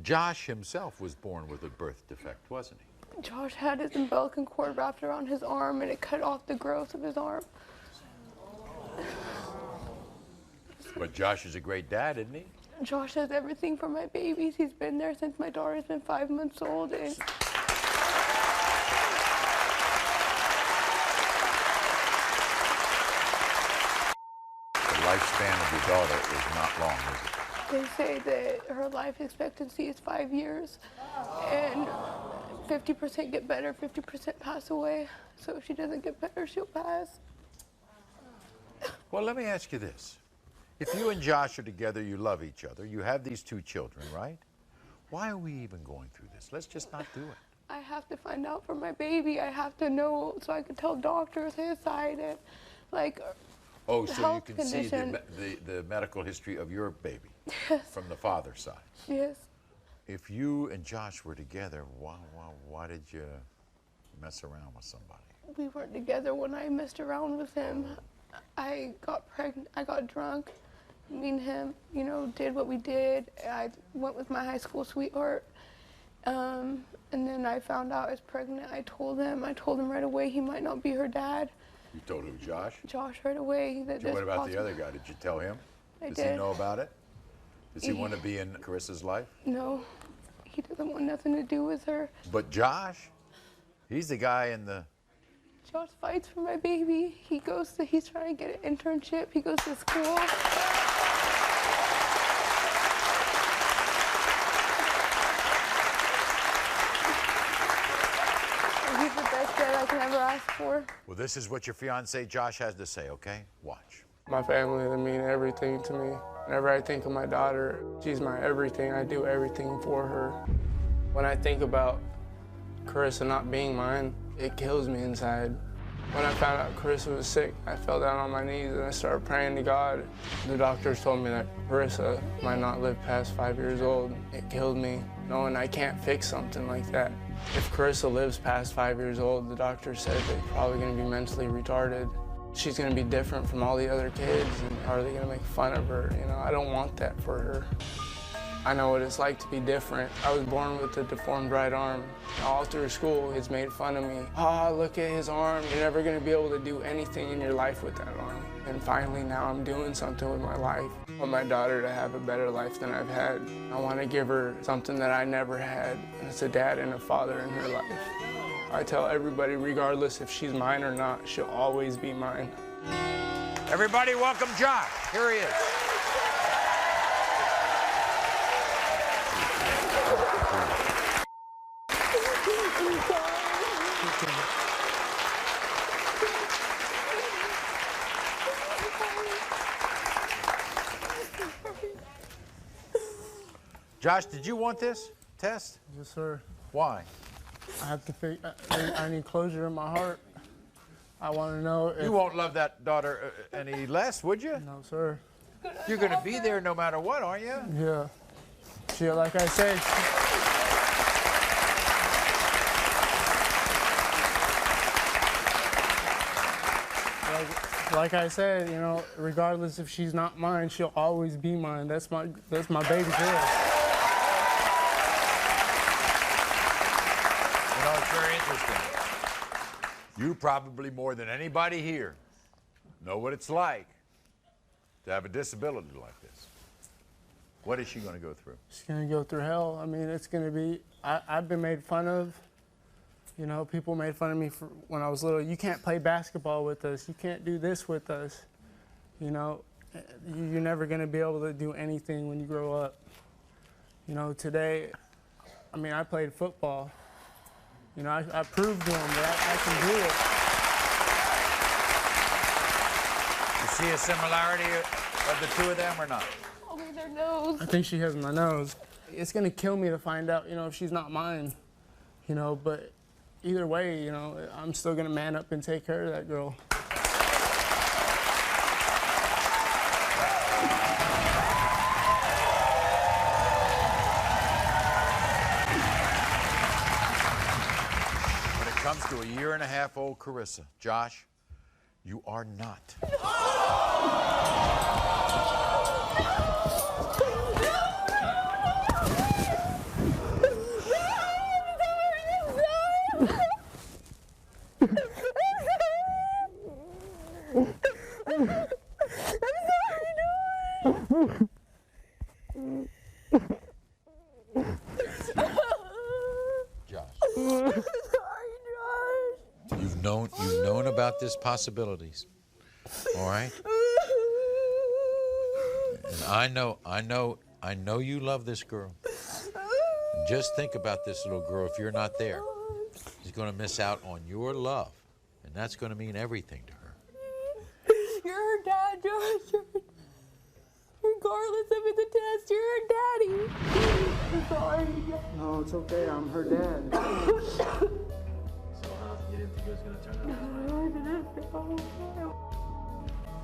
Josh himself was born with a birth defect, wasn't he? Josh had his umbilical cord wrapped around his arm, and it cut off the growth of his arm. But Josh is a great dad, isn't he? Josh does everything for my babies. He's been there since my daughter's been 5 months old. And the lifespan of your daughter is not long, is it? they say that her life expectancy is 5 years, and 50% get better, 50% pass away. So if she doesn't get better, she'll pass. Well, let me ask you this. If you and Josh are together, you love each other, you have these 2 children, right? Why are we even going through this? Let's just not do it. I have to find out for my baby. I have to know so I can tell doctors his side and, like, oh, so health you can condition. see the medical history of your baby Yes. from the father's side. Yes. If you and Josh were together, why did you mess around with somebody? We weren't together when I messed around with him. I got pregnant. I got drunk. Me and him, you know, did what we did. I went with my high school sweetheart. And then I found out I was pregnant. I told him right away he might not be her dad. You told him Josh? Josh right away. That So what about the other guy? Did you tell him? I Does did. he know about it? Does he want to be in Carissa's life? No, he doesn't want nothing to do with her. But Josh, he's the guy in the... Josh fights for my baby. He's trying to get an internship. He goes to school. He's the best dad I can ever ask for. Well, this is what your fiancé Josh has to say, okay? Watch. My family, they mean everything to me. Whenever I think of my daughter, she's my everything. I do everything for her. When I think about Carissa not being mine, it kills me inside. When I found out Carissa was sick, I fell down on my knees and I started praying to God. The doctors told me that Carissa might not live past 5 years old. It killed me, knowing I can't fix something like that. If Carissa lives past 5 years old, the doctor said they're probably gonna be mentally retarded. She's gonna be different from all the other kids, and are they gonna make fun of her? You know, I don't want that for her. I know what it's like to be different. I was born with a deformed right arm. All through school, it's made fun of me. Oh, look at his arm. You're never gonna be able to do anything in your life with that arm. And finally, now I'm doing something with my life. I want my daughter to have a better life than I've had. I wanna give her something that I never had, and it's a dad and a father in her life. I tell everybody, regardless if she's mine or not, she'll always be mine. Everybody welcome Josh. Here he is. Josh, did you want this test? Yes, sir. Why? I have to think. I need closure in my heart. I want to know if... You won't love that daughter any less, would you? No, sir. You're going to be there no matter what, aren't you? Yeah. She, like I said... Like I said, you know, regardless if she's not mine, she'll always be mine. That's my baby girl. You know, it's very interesting. You probably more than anybody here know what it's like to have a disability like this. What is she going to go through? She's going to go through hell. I mean, it's going to be... I've been made fun of. You know, people made fun of me when I was little. You can't play basketball with us. You can't do this with us. You know, you're never going to be able to do anything when you grow up. You know, today, I mean, I played football. You know, I proved to them that I can do it. You see a similarity of the two of them or not? Only their nose. I think she has my nose. It's going to kill me to find out, you know, if she's not mine. You know, but either way, you know, I'm still going to man up and take care of that girl. happens to a 1.5-year-old Carissa. Josh, you are not. You've known about this possibilities, all right? And I know you love this girl. And just think about this little girl. If you're not there, she's going to miss out on your love, and that's going to mean everything to her. You're her dad, Josh. Regardless if it's a test, you're her daddy. I'm sorry. No, it's okay. I'm her dad. You didn't think it was going to turn out this way?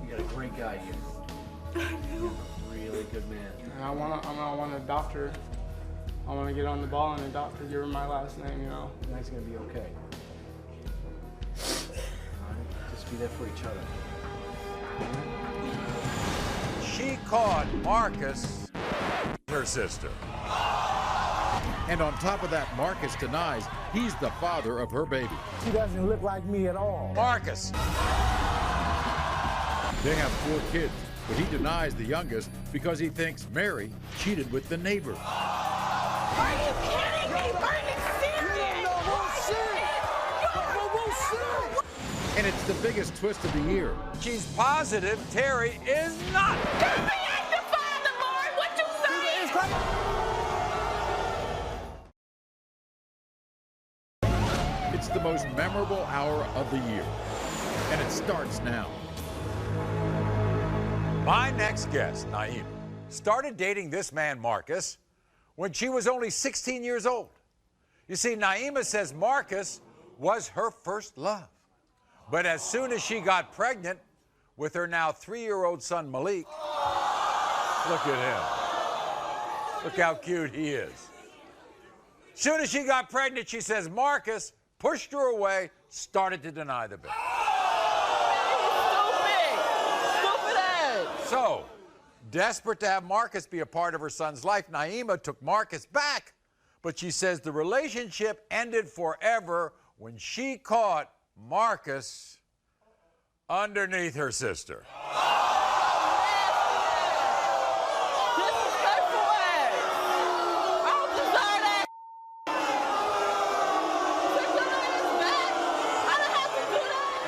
You got a great guy here. You're a really good man. And I want to adopt her. I want to get on the ball and adopt her, give her my last name, you know. That's going to be okay. Just be there for each other. She caught Marcus, her sister. And on top of that, Marcus denies he's the father of her baby. She doesn't look like me at all. Marcus. They have 4 kids, but he denies the youngest because he thinks Mary cheated with the neighbor. Are you kidding me? Are you serious? And it's the biggest twist of the year. She's positive Terry is not. You're being the father, Maury. What you saying? It's the most memorable hour of the year, and it starts now. My next guest, Naima, started dating this man, Marcus, when she was only 16 years old. You see, Naima says Marcus was her first love. But as soon as she got pregnant with her now 3-year-old son, Malik, look at him. Look how cute he is. As soon as she got pregnant, she says Marcus pushed her away, started to deny the baby. Stupid ass. So, desperate to have Marcus be a part of her son's life, Naima took Marcus back. But she says the relationship ended forever when she caught Marcus underneath her sister.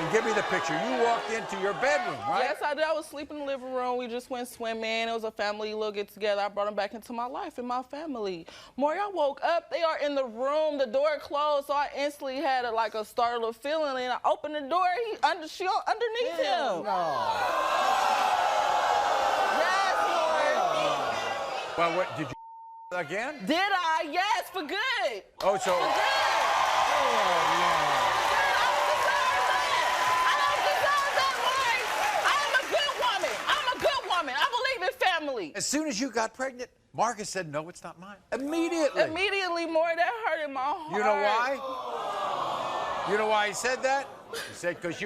And give me the picture. You walked into your bedroom, right? Yes, I did. I was sleeping in the living room. We just went swimming. It was a family little get together. I brought him back into my life and my family. Maury, I woke up. They are in the room. The door closed, so I instantly had a startled feeling. And I opened the door. She underneath him. No. Yes, Maury. Well, what did you again? Did I? Yes, for good. Oh, so. For good. As soon as you got pregnant, Marcus said, no, it's not mine. Immediately. Immediately, more that hurt in my heart. You know why? You know why he said that? He said because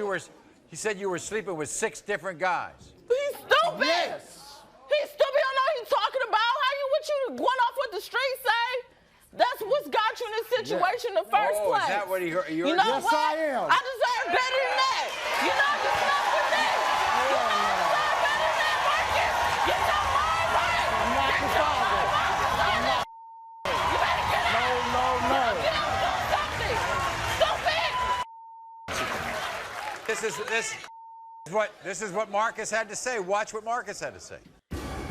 he said you were sleeping with 6 different guys. He's stupid. Yes. He's stupid. I know what he's talking about. What you going off what the streets say? That's what's got you in this situation in the first place. Is that what he heard? You know yes, what? I am. I deserve better than that. You're not good enough for me. You deserve better than that, Marcus. You know This is what Marcus had to say. Watch what Marcus had to say.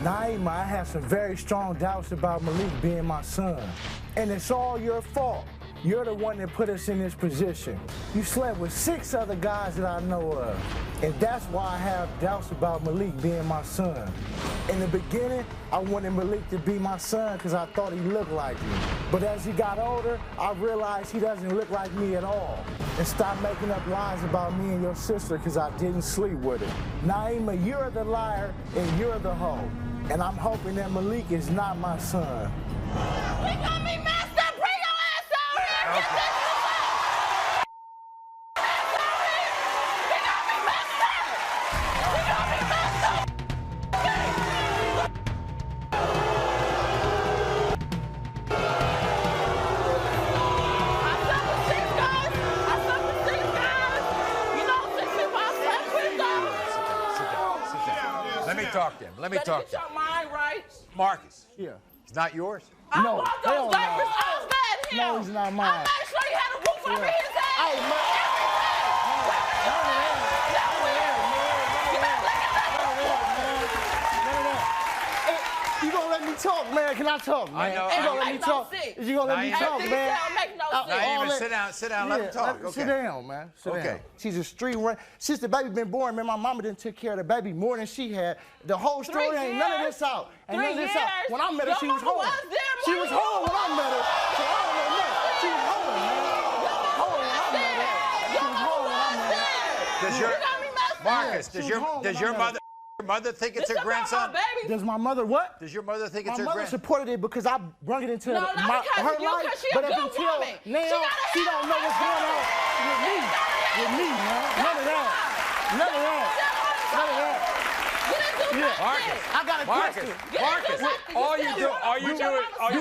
Naima, I have some very strong doubts about Malik being my son. And it's all your fault. You're the one that put us in this position. You slept with 6 other guys that I know of. And that's why I have doubts about Malik being my son. In the beginning, I wanted Malik to be my son because I thought he looked like me. But as he got older, I realized he doesn't look like me at all. And stop making up lies about me and your sister because I didn't sleep with her. Naima, you're the liar and you're the hoe. And I'm hoping that Malik is not my son. We gonna be messed up. Bring your ass out here. Okay. Let me talk to Get your mind right. Marcus. Yeah. It's not yours? I No, want hell those diapers. I was mad at him. No, he's not mine. I made sure he had a roof over his head. Hey, man. You gonna let me talk, man? Can I talk, man? I know. You gonna let me talk? You gonna let me talk, man? Not even sit down. Sit down. Let him talk. Okay. Sit down, man. Sit Okay. down. She's a street run. Since the baby been born, man, my mama didn't take care of the baby more than she had. The whole story ain't none of this out. Ain't none of this out. When I met her, she was home. She was home when I met her. So I don't know nothing. She was home, man. Home when I met her. She was home when I met her. Does your Marcus? Does your mother think it's her grandson? Does my mother what? Does your mother think it's her My mother grandson? supported it because I brought it into No, her not because her of you, life. 'cause she a But up good until woman. now, she don't know what's going on with me. With me, man. None of that. None of that. None of that. Yeah. Marcus. I got a question. Marcus. All you do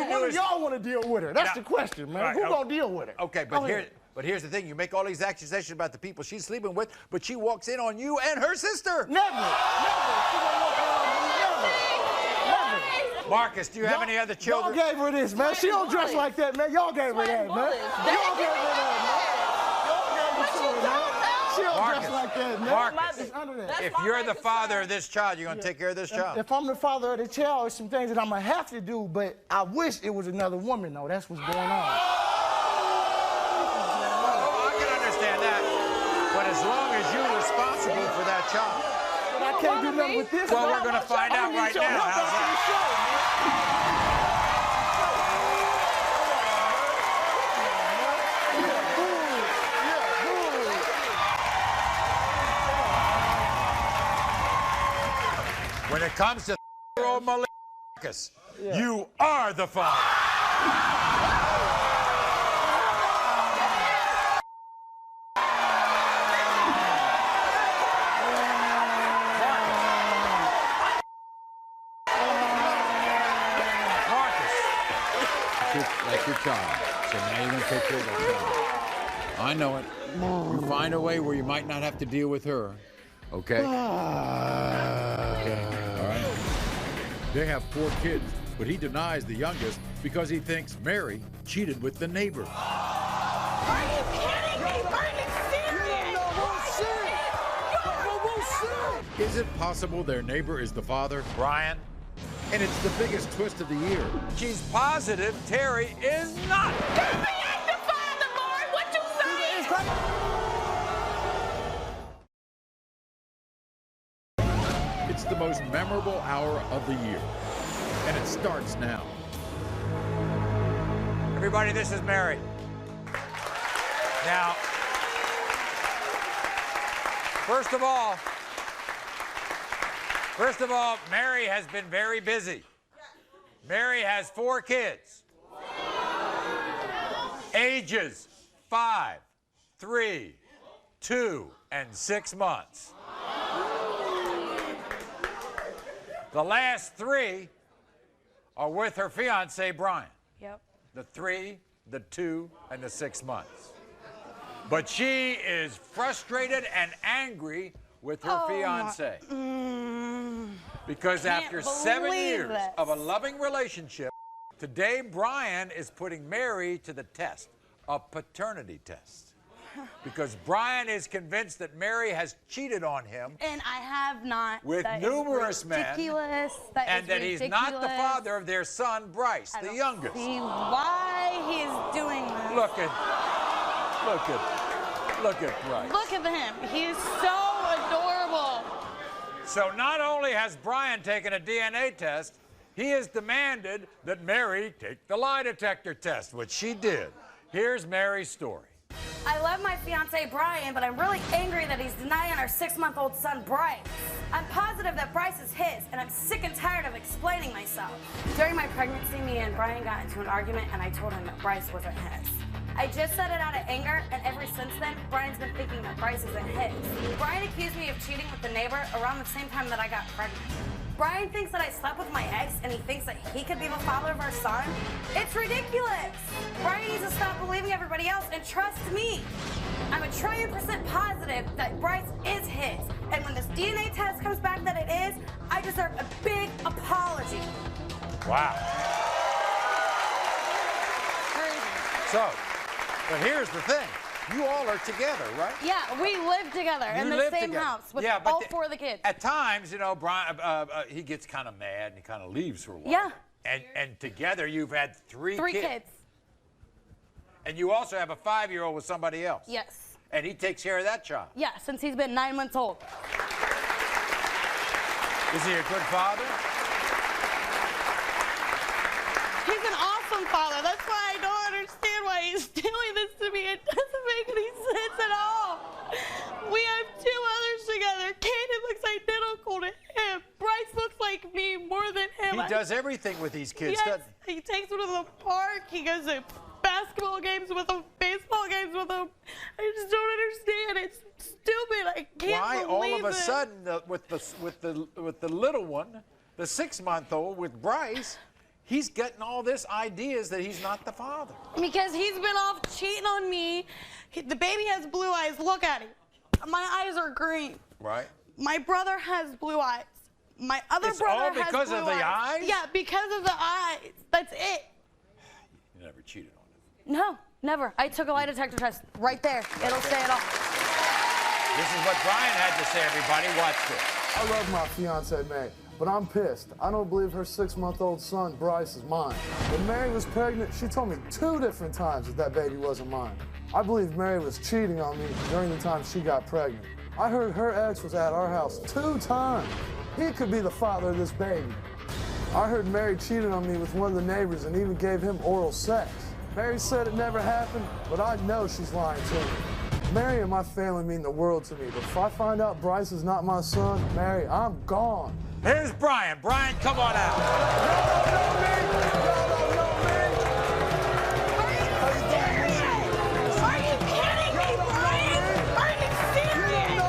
one of is y'all want to deal with her? That's Now- the question, man. Right, Who okay. gonna deal with her? Okay, Go but ahead. here's the thing. You make all these accusations about the people she's sleeping with, but she walks in on you and her sister. Never. She gonna walk around with me. Never. Marcus, do you have any other children? Y'all gave her this, man. She don't dress like that, man. Y'all gave her that, man. Y'all gave her that, man. Y'all gave her to her, man. She don't Marcus, dress like that, man. Marcus, It's under that. if you're the father of this child, you're going to take care of this child. If I'm the father of the child, there's some things that I'm going to have to do, but I wish it was another woman, though. That's what's going on. I can understand that. But as long as you're responsible for that child. But I can't do nothing with this. Well, we're going to find out right now. How's that? When it comes to old Marcus, you are the father. Like your child. So now you're going to take care of that child. I know it. You find a way where you might not have to deal with her. Okay? Okay. All right. They have 4 kids, but he denies the youngest because he thinks Mary cheated with the neighbor. Are you kidding me? Are you serious? Is it possible their neighbor is the father, Brian? And it's the biggest twist of the year. She's positive Terry is not. Terry ain't the father, Maury. What you saying? It's the most memorable hour of the year, and it starts now. Everybody, this is Mary. Now, first of all, Mary has been very busy. Mary has 4 kids. Ages 5, 3, 2, and 6 months. The last 3 are with her fiancé, Brian. Yep. The 3, the 2, and the 6 months. But she is frustrated and angry with her fiancé. Because after 7 years of a loving relationship, today Brian is putting Mary to the test, a paternity test. Because Brian is convinced that Mary has cheated on him. And I have not. With numerous men. Ridiculous. And that he's not the father of their son, Bryce, the youngest. See why he's doing this. Look at Bryce. Look at him. He's so adorable. So not only has Brian taken a DNA test, he has demanded that Mary take the lie detector test, which she did. Here's Mary's story. I love my fiance Brian, but I'm really angry that he's denying our 6-month-old son Bryce. I'm positive that Bryce is his, and I'm sick and tired of explaining myself. During my pregnancy, me and Brian got into an argument, and I told him that Bryce wasn't his. I just said it out of anger, and ever since then, Brian's been thinking that Bryce isn't his. Brian accused me of cheating with the neighbor around the same time that I got pregnant. Brian thinks that I slept with my ex, and he thinks that he could be the father of our son. It's ridiculous. Brian needs to stop believing everybody else and trust me. I'm 1,000,000,000% positive that Bryce is his. And when this DNA test comes back that it is, I I deserve a big apology. Wow. So, but here's the thing. You all are together, right? Yeah, we live together in the same house with all 4 of the kids. At times, you know, Brian, he gets kind of mad and he kind of leaves for a while. Yeah. And together you've had 3 3 kids. And you also have a 5-year-old with somebody else. Yes. And he takes care of that child. Yeah, since he's been 9 months old. Is he a good father? He's an awesome father. That's why I don't understand why he's doing this to me. It doesn't make any sense at all. We have 2 others together. Kaden looks identical to him. Bryce looks like me more than him. He does everything with these kids, Yes, doesn't he? he takes them to the park. He goes to basketball games with them, baseball games with them. I just don't understand. It's stupid. I can't Why believe all of a it. sudden with the little one, the 6-month-old with Bryce, he's getting all this ideas that he's not the father. Because he's been off cheating on me. The baby has blue eyes. Look at him. My eyes are green. Right. My brother has blue eyes. My other brother has blue eyes. It's all because of the eyes? Yeah, because of the eyes. That's it. You never cheated on him. No, never. I took a lie detector test right there. It'll say it all. This is what Brian had to say, everybody. Watch this. I love my fiancée, Mary, but I'm pissed. I don't believe her 6-month-old son, Bryce, is mine. When Mary was pregnant, she told me 2 different times that baby wasn't mine. I believe Mary was cheating on me during the time she got pregnant. I heard her ex was at our house 2 times. He could be the father of this baby. I heard Mary cheated on me with one of the neighbors and even gave him oral sex. Mary said it never happened, but I know she's lying to me. Mary and my family mean the world to me, but if I find out Bryce is not my son, Mary, I'm gone. Here's Brian. Brian, come on out. Are you kidding me, Brian? Are you serious?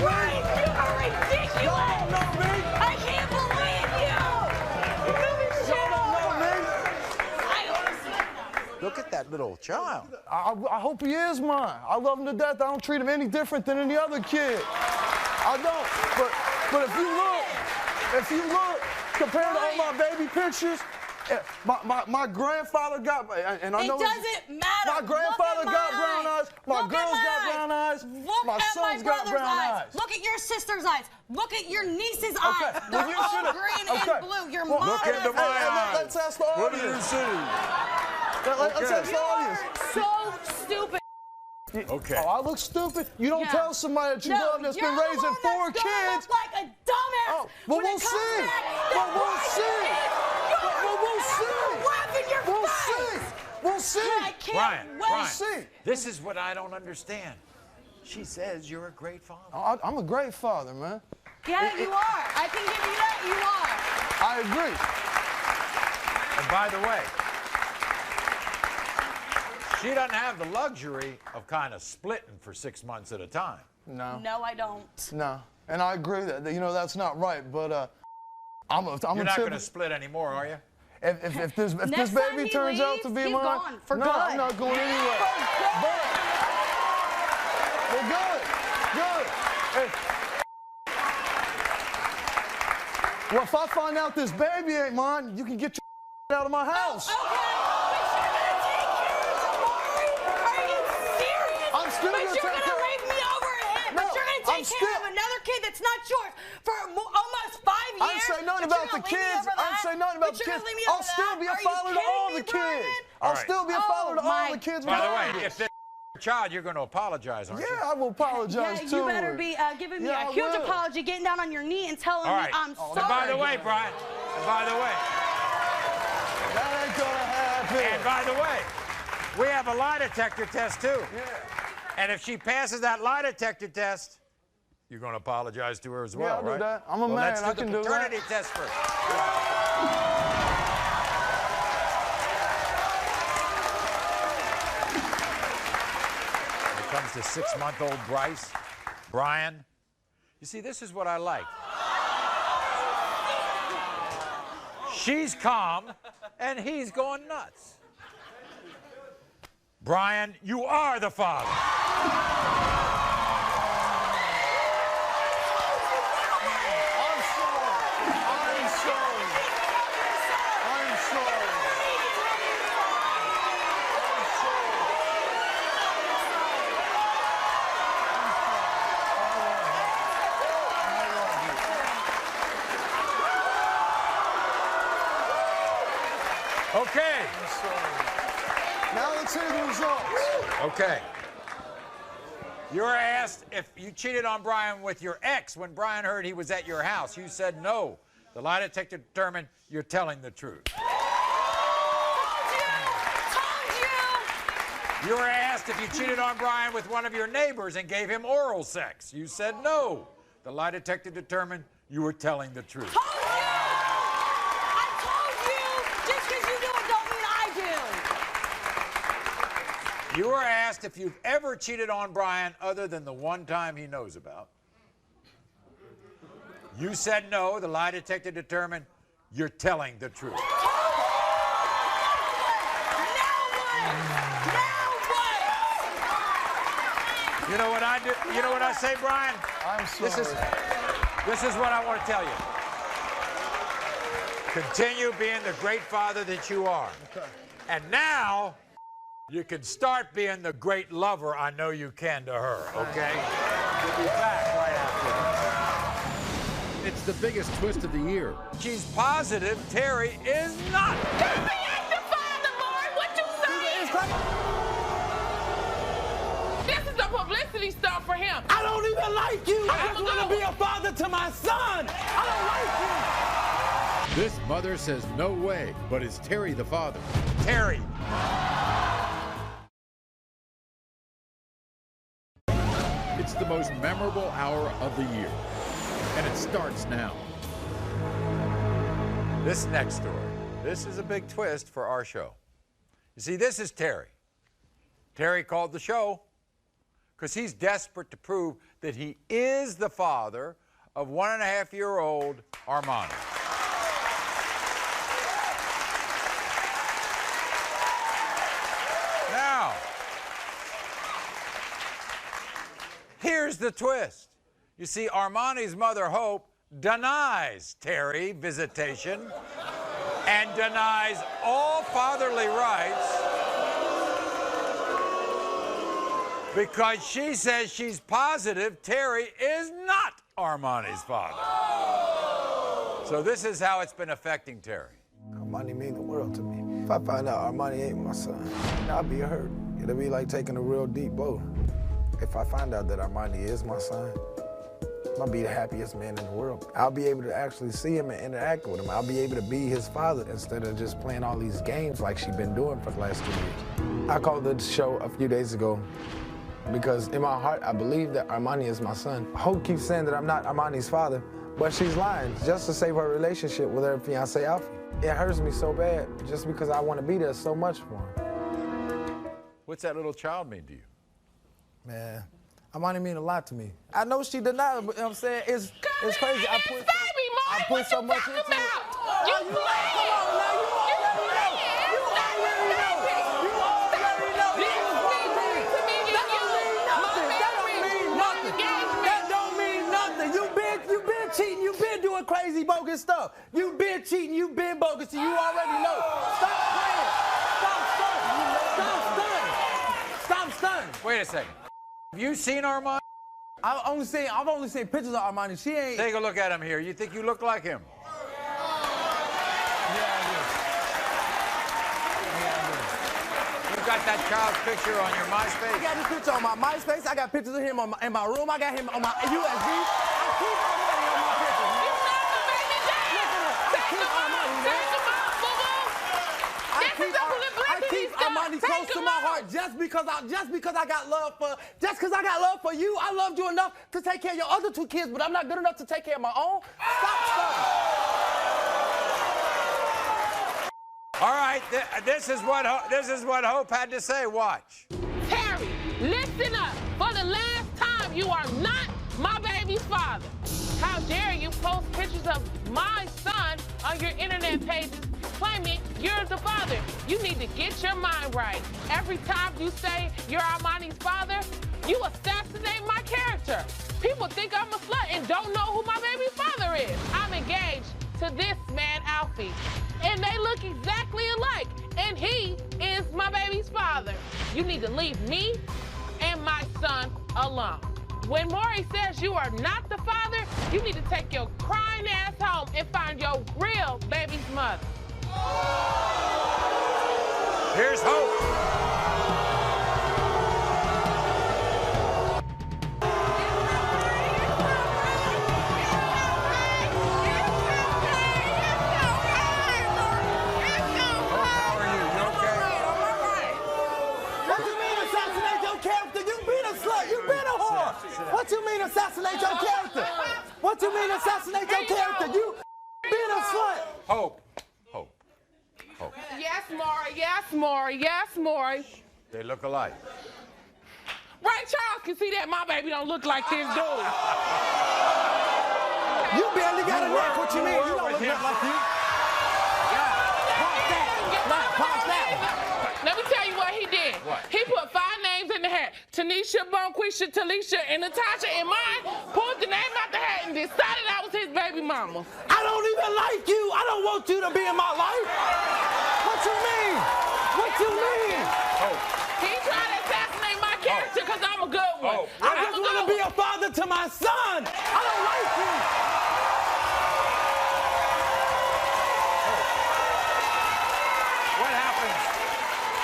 Brian, you are ridiculous. I can't believe you. Look at that little child. I hope he is mine. I love him to death. I don't treat him any different than any other kid. I don't. But if you look, compared to all my baby pictures, my grandfather got, and I know it doesn't matter. My grandfather got brown eyes. My girls got brown eyes. My sons got brown eyes. Look at your sister's eyes. Look at your niece's eyes. They're well, all green and blue. Your mom look into my eyes. Let's ask the audience. What do you see? Let's ask the audience. So stupid. Okay. Oh, I look stupid? You don't tell somebody that you love that's been raising 4 kids. Look like a dumbass. Oh, well, we'll see. But we'll see. We'll see. We'll see. I can't Brian, see. This is what I don't understand. She says you're a great father. I'm a great father, man. Yeah, you are. I can give you that. You are. I agree. And by the way, she doesn't have the luxury of kind of splitting for 6 months at a time. No. No, I don't. No. And I agree that, that's not right, but I'm You're not going to split anymore, are you? If this Next baby time he turns out leaves, to be he's mine, gone for no, good. I'm not going anywhere. But, well, good. Well, if I find out this baby ain't mine, you can get your out of my house. Okay, but you're gonna take care of the Maury? Are you serious? I'm still but gonna you're take gonna care- leave me over him. No, but you're gonna I'm take care of another kid that's not yours for almost 5 years. I didn't say nothing about the kids. I didn't say nothing about the kids. I'll still be a father to all the kids. I'll still be a father to all the kids. By the way, if they're a child, you're going to apologize, aren't you? Yeah, I will apologize too. You better be giving me a huge apology, getting down on your knee and telling All me right. I'm sorry. And by the way, Brian, that ain't gonna happen. And by the way, we have a lie detector test too. Yeah. And if she passes that lie detector test, you're going to apologize to her as well, I'll do right? that. I'm a man. Let's do I the can do that. paternity test first. When it comes to 6-month-old Bryce, Brian, you see, this is what I like. She's calm, and he's going nuts. Brian, you are the father. I'm sorry. Okay. Now let's hear the results. Okay. You were asked if you cheated on Brian with your ex when Brian heard he was at your house. You said no. The lie detector determined you're telling the truth. You were asked if you cheated on Brian with one of your neighbors and gave him oral sex. You said no. The lie detector determined you were telling the truth. I told you! Just because you do it don't mean I do. You were asked if you've ever cheated on Brian other than the one time he knows about. You said no. The lie detector determined you're telling the truth. You know what I do? You know what I say, Brian? I'm sorry. This is what I want to tell you. Continue being the great father that you are. Okay. And now, you can start being the great lover I know you can to her, okay? We'll be back right after this. It's the biggest twist of the year. She's positive Terry is not. Terry ain't the father, Maury. What you saying? This is the publicity stuff for him. I don't even like you. I just want to be a father to my son. I don't like you. This mother says no way, but is Terry the father? Terry. It's the most memorable hour of the year, and it starts now. This next story, this is a big twist for our show. You see, this is Terry. Terry called the show because he's desperate to prove that he is the father of 1.5-year-old Armani. Now, here's the twist. You see, Armani's mother, Hope, denies Terry visitation and denies all fatherly rights because she says she's positive Terry is not Armani's father. So this is how it's been affecting Terry. Armani means the world to me. If I find out Armani ain't my son, I'll be hurt. It'll be like taking a real deep blow. If I find out that Armani is my son, I'll be the happiest man in the world. I'll be able to actually see him and interact with him. I'll be able to be his father instead of just playing all these games like she's been doing for the last 2 years. I called the show a few days ago because in my heart, I believe that Armani is my son. Hope keeps saying that I'm not Armani's father, but she's lying just to save her relationship with her fiancé, Alfie. It hurts me so bad just because I want to be there so much for him. What's that little child mean to you? Man, Armani mean a lot to me. I know she denied it, but you know what I'm saying? It's crazy. I put so much into it. You playing. Come on now, you already know. You already know. You already know. That don't mean nothing. You been cheating. You been doing crazy bogus stuff. You been cheating. You been bogus. You already know. Stop playing. Stop stunning. Stop stunning. Wait a second. Have you seen Armani? I've only seen pictures of Armani. She ain't. Take a look at him here. You think you look like him? You got that child's picture on your MySpace? I got this picture on my MySpace. I got pictures of him in my room. I got him on my USB. I keep Armani on my pictures. I keep Armani close to my heart just because I got love for you. I loved you enough to take care of your other 2 kids, but I'm not good enough to take care of my own. Stop studying. All right, this is what Hope had to say. Watch. Terry, listen up. For the last time, you are not my baby's father. How dare you post pictures of my son on your internet pages claiming you're the father. You need to get your mind right. Every time you say you're Armani's father, you assassinate my character. People think I'm a slut and don't know who my baby's father is. I'm engaged to this man, Alfie, and they look exactly alike, and he is my baby's father. You need to leave me and my son alone. When Maury says you are not the father, you need to take your crying ass home and find your real baby's mother. Here's Hope. What you mean assassinate your character? You been a slut. You been a whore. What you mean assassinate your character? What you mean assassinate your character? You been a slut. Hope. Yes, Maury. Yes, Maury. Yes, Maury. They look alike. Ray Charles can see that my baby don't look like this dude. You barely got a neck. What you mean? You don't look nothing like you. Pop that. Let me tell you what he did. What? He put 5 names in the hat. Tanisha, Bonquisha, Talisha, and Natasha, and mine pulled the name out the hat and decided I was his baby mama. I don't even like you. I don't want you to be in my life. What you mean? What you mean? He tried to assassinate my character because I'm a good one. I just want to be a father to my son. I don't like you.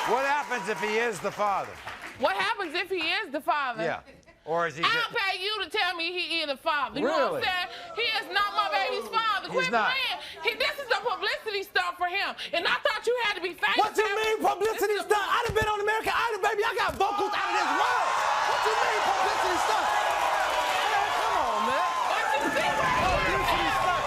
What happens if he is the father? What happens if he is the father? Yeah. Or is he I'll pay you to tell me he is the father. You know what I'm Really? saying? He is not my baby's father. He's Quit not. playing. This is a publicity stunt for him. And I thought you had to be famous. What you mean publicity stunt? I done been on American Idol, baby. I got vocals out of this world. What you mean publicity stunt? Man, come on, man. Publicity stunt.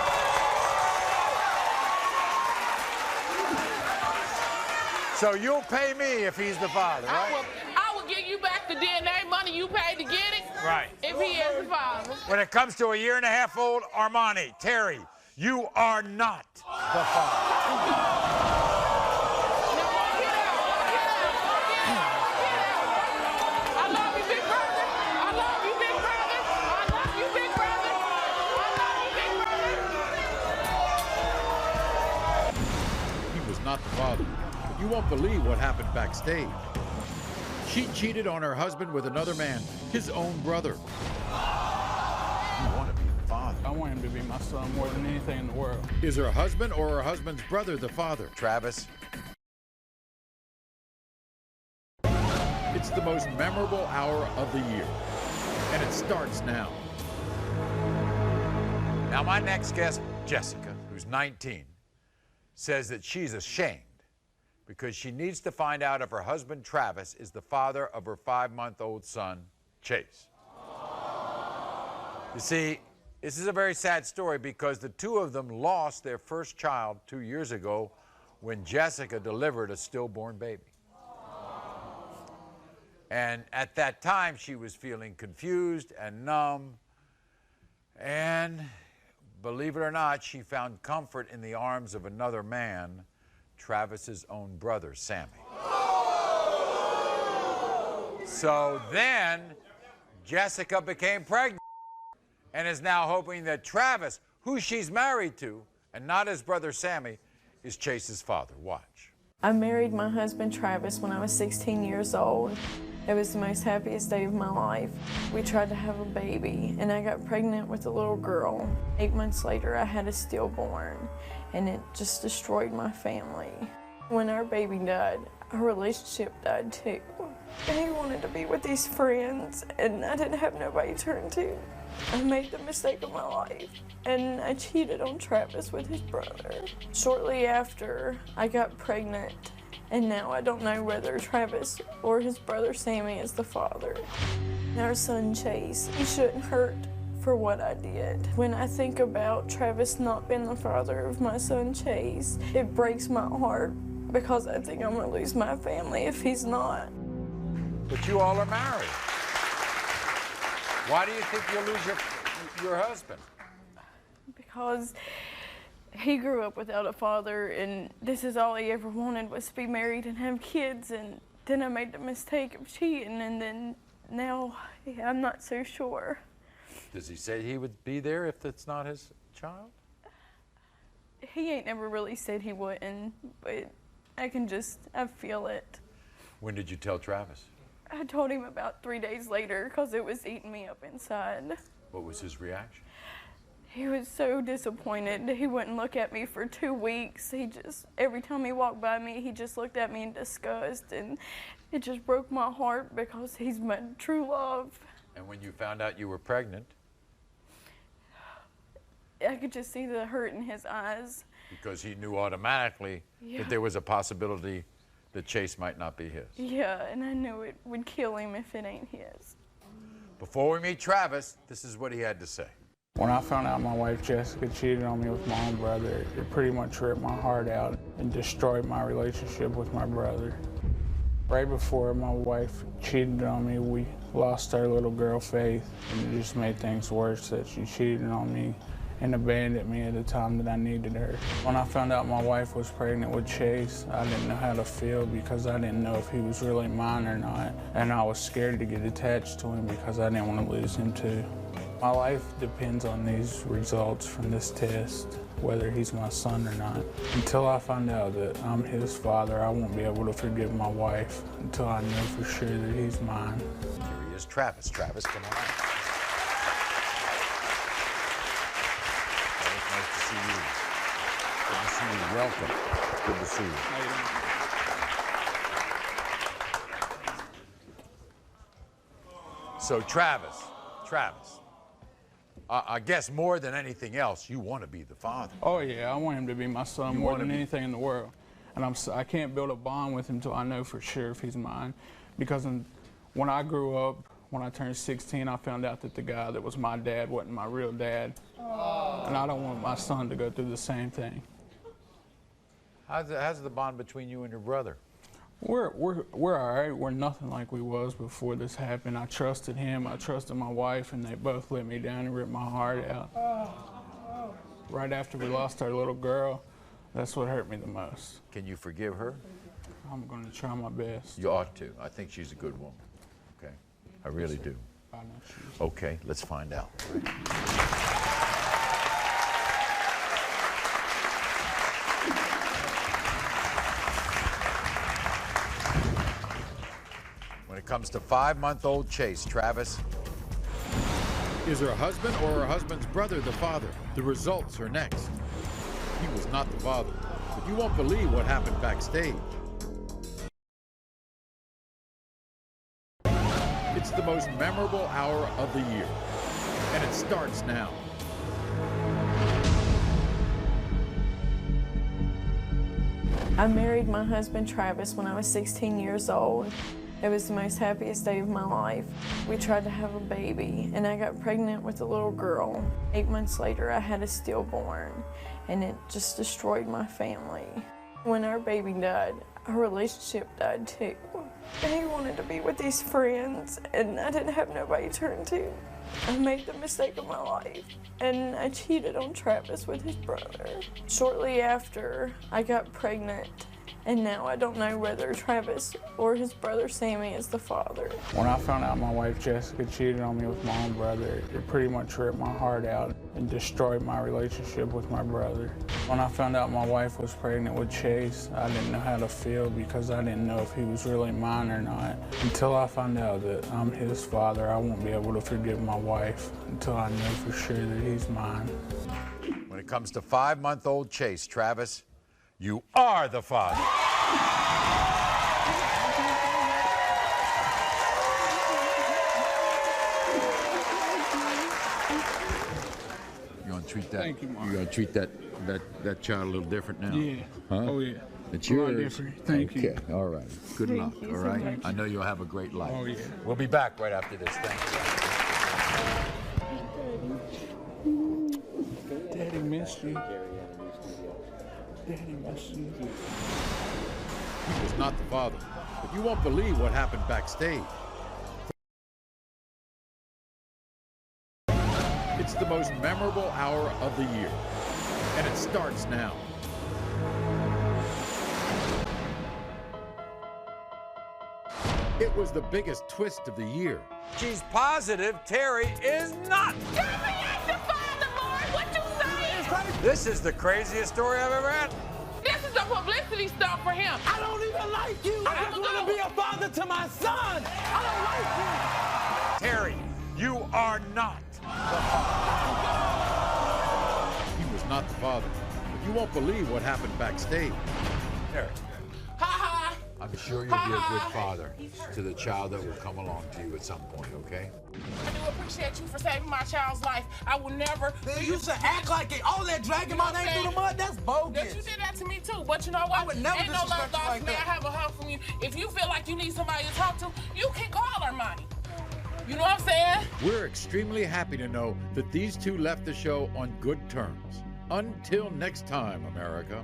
So you'll pay me if he's the father, right? I will give you back the DNA money you paid to get it. Right. If he is the father. When it comes to a 1.5-year-old Armani, Terry, you are not the father. I love you, big brother. I love you, big brother. I love you, big brother. I love you, big brother. He was not the father. But you won't believe what happened backstage. She cheated on her husband with another man, his own brother. You want to be the father. I want him to be my son more than anything in the world. Is her husband or her husband's brother the father? Travis. It's the most memorable hour of the year. And it starts now. Now, my next guest, Jessica, who's 19, says that she's ashamed because she needs to find out if her husband, Travis, is the father of her 5-month-old son, Chase. You see, this is a very sad story because the two of them lost their first child 2 years ago when Jessica delivered a stillborn baby. And at that time, she was feeling confused and numb. And believe it or not, she found comfort in the arms of another man, Travis's own brother, Sammy. So then, Jessica became pregnant and is now hoping that Travis, who she's married to, and not his brother Sammy, is Chase's father. Watch. I married my husband Travis when I was 16 years old. It was the most happiest day of my life. We tried to have a baby, and I got pregnant with a little girl. 8 months later, I had a stillborn, and it just destroyed my family. When our baby died, our relationship died too. He wanted to be with his friends, and I didn't have nobody to turn to. I made the mistake of my life, and I cheated on Travis with his brother. Shortly after, I got pregnant, and now I don't know whether Travis or his brother Sammy is the father. Our son Chase, he shouldn't hurt for what I did. When I think about Travis not being the father of my son Chase, it breaks my heart because I think I'm gonna lose my family if he's not. But you all are married. Why do you think you'll lose your husband? Because he grew up without a father, and this is all he ever wanted was to be married and have kids, and then I made the mistake of cheating, and then now I'm not so sure. Does he say he would be there if it's not his child? He ain't never really said he wouldn't, but I feel it. When did you tell Travis? I told him about 3 days later because it was eating me up inside. What was his reaction? He was so disappointed. He wouldn't look at me for 2 weeks. Every time he walked by me, he just looked at me in disgust, and it just broke my heart because he's my true love. And when you found out you were pregnant? I could just see the hurt in his eyes. Because he knew automatically that there was a possibility that Chase might not be his. Yeah, and I knew it would kill him if it ain't his. Before we meet Travis, this is what he had to say. When I found out my wife Jessica cheated on me with my own brother, it pretty much ripped my heart out and destroyed my relationship with my brother. Right before my wife cheated on me, we lost our little girl Faith, and it just made things worse that she cheated on me and abandoned me at the time that I needed her. When I found out my wife was pregnant with Chase, I didn't know how to feel because I didn't know if he was really mine or not, and I was scared to get attached to him because I didn't want to lose him too. My life depends on these results from this test, whether he's my son or not. Until I find out that I'm his father, I won't be able to forgive my wife until I know for sure that he's mine. Here he is, Travis. Travis, come on. Nice to see you. Good to see you. Welcome. Good to see you. So, Travis. I guess more than anything else, you want to be the father. Oh yeah, I want him to be my son more than anything in the world. And I can't build a bond with him until I know for sure if he's mine. Because when I grew up, when I turned 16, I found out that the guy that was my dad wasn't my real dad. Oh. And I don't want my son to go through the same thing. How's the bond between you and your brother? We're all right. We're nothing like we was before this happened. I trusted him, I trusted my wife, and they both let me down and ripped my heart out. Right after we lost our little girl, that's what hurt me the most. Can you forgive her? I'm going to try my best. You ought to. I think she's a good woman. Okay, I really do. I know she is. Okay, let's find out. When it comes to 5-month-old Chase, Travis. Is her husband or her husband's brother the father? The results are next. He was not the father, but you won't believe what happened backstage. It's the most memorable hour of the year, and it starts now. I married my husband Travis when I was 16 years old. It was the most happiest day of my life. We tried to have a baby, and I got pregnant with a little girl. 8 months later, I had a stillborn, and it just destroyed my family. When our baby died, our relationship died too. He wanted to be with his friends, and I didn't have nobody to turn to. I made the mistake of my life, and I cheated on Travis with his brother. Shortly after, I got pregnant, and now I don't know whether Travis or his brother Sammy is the father. When I found out my wife Jessica cheated on me with my own brother, it pretty much ripped my heart out and destroyed my relationship with my brother. When I found out my wife was pregnant with Chase, I didn't know how to feel because I didn't know if he was really mine or not. Until I find out that I'm his father, I won't be able to forgive my wife until I know for sure that he's mine. When it comes to 5-month-old Chase, Travis, you are the father. You gonna treat that? Thank you, Maury. You gonna treat that child a little different now? Yeah. Huh? Oh yeah. It's A lot yours. different. Thank you. Okay. All right. Good luck. you All so right. much. I know you'll have a great life. Oh yeah. We'll be back right after this. Thank you. Daddy missed you. Daddy missed you. He was not the father, but you won't believe what happened backstage. It's the most memorable hour of the year, and it starts now. It was the biggest twist of the year. She's positive Terry is not. Terry ain't the father, Maury. What you saying? This is the craziest story I've ever had. This is a publicity stunt for him. I don't even like you. I just want to be a father to my son. I don't like you. Terry, you are not the father. not the father. But you won't believe what happened backstage. Eric, I'm sure you'll be a good father to the child that will come along to you at some point, okay? I do appreciate you for saving my child's life. I will never. Man, you should act like it. All that dragging my name through the mud, that's bogus. That you did that to me too, but you know what? I would never Ain't no love disrespect you lost like me. I that. have a hug from you. If you feel like you need somebody to talk to, you can call Armani. You know what I'm saying? We're extremely happy to know that these two left the show on good terms. Until next time, America.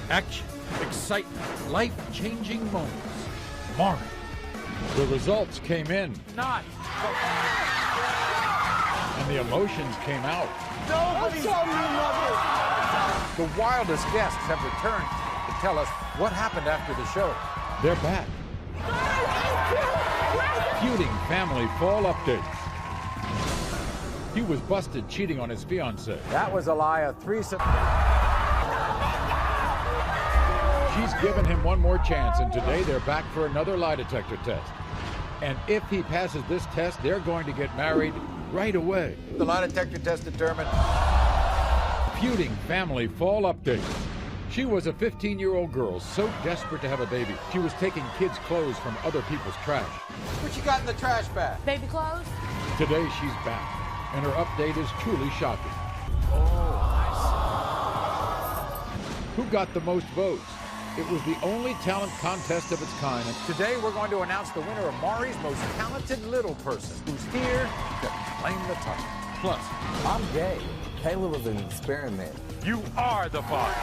Action, excitement, life-changing moments. Maury. The results came in. Not. And the emotions came out. Nobody told me nothing. The wildest guests have returned to tell us what happened after the show. They're back. Feuding family fall updates. He was busted cheating on his fiancée. That was a lie, a threesome. She's given him one more chance, and today they're back for another lie detector test. And if he passes this test, they're going to get married right away. The lie detector test determined. Feuding family fall updates. She was a 15-year-old girl so desperate to have a baby, she was taking kids' clothes from other people's trash. What you got in the trash bag? Baby clothes? Today she's back, and her update is truly shocking. Who got the most votes? It was the only talent contest of its kind. Today we're going to announce the winner of Maury's Most Talented Little Person, who's here to claim the title. Plus, I'm gay. Caleb was an experiment. You are the father.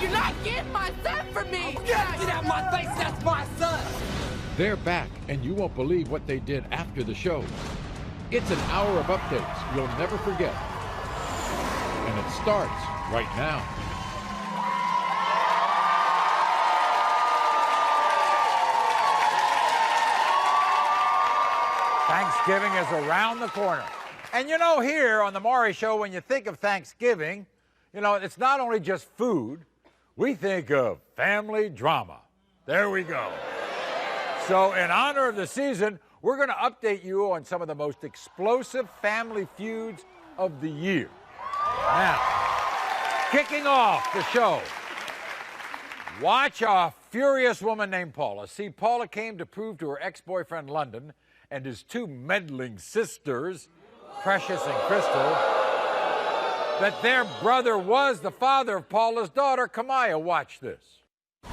You're not getting my son from me! Get out my face, that's my son! They're back, and you won't believe what they did after the show. It's an hour of updates you'll never forget. And it starts right now. Thanksgiving is around the corner. And you know, here on the Maury Show, when you think of Thanksgiving, you know, it's not only just food. We think of family drama. There we go. So in honor of the season, we're going to update you on some of the most explosive family feuds of the year. Now, kicking off the show, watch a furious woman named Paula. See, Paula came to prove to her ex-boyfriend London and his two meddling sisters, Precious and Crystal, that their brother was the father of Paula's daughter, Kamaya. Watch this.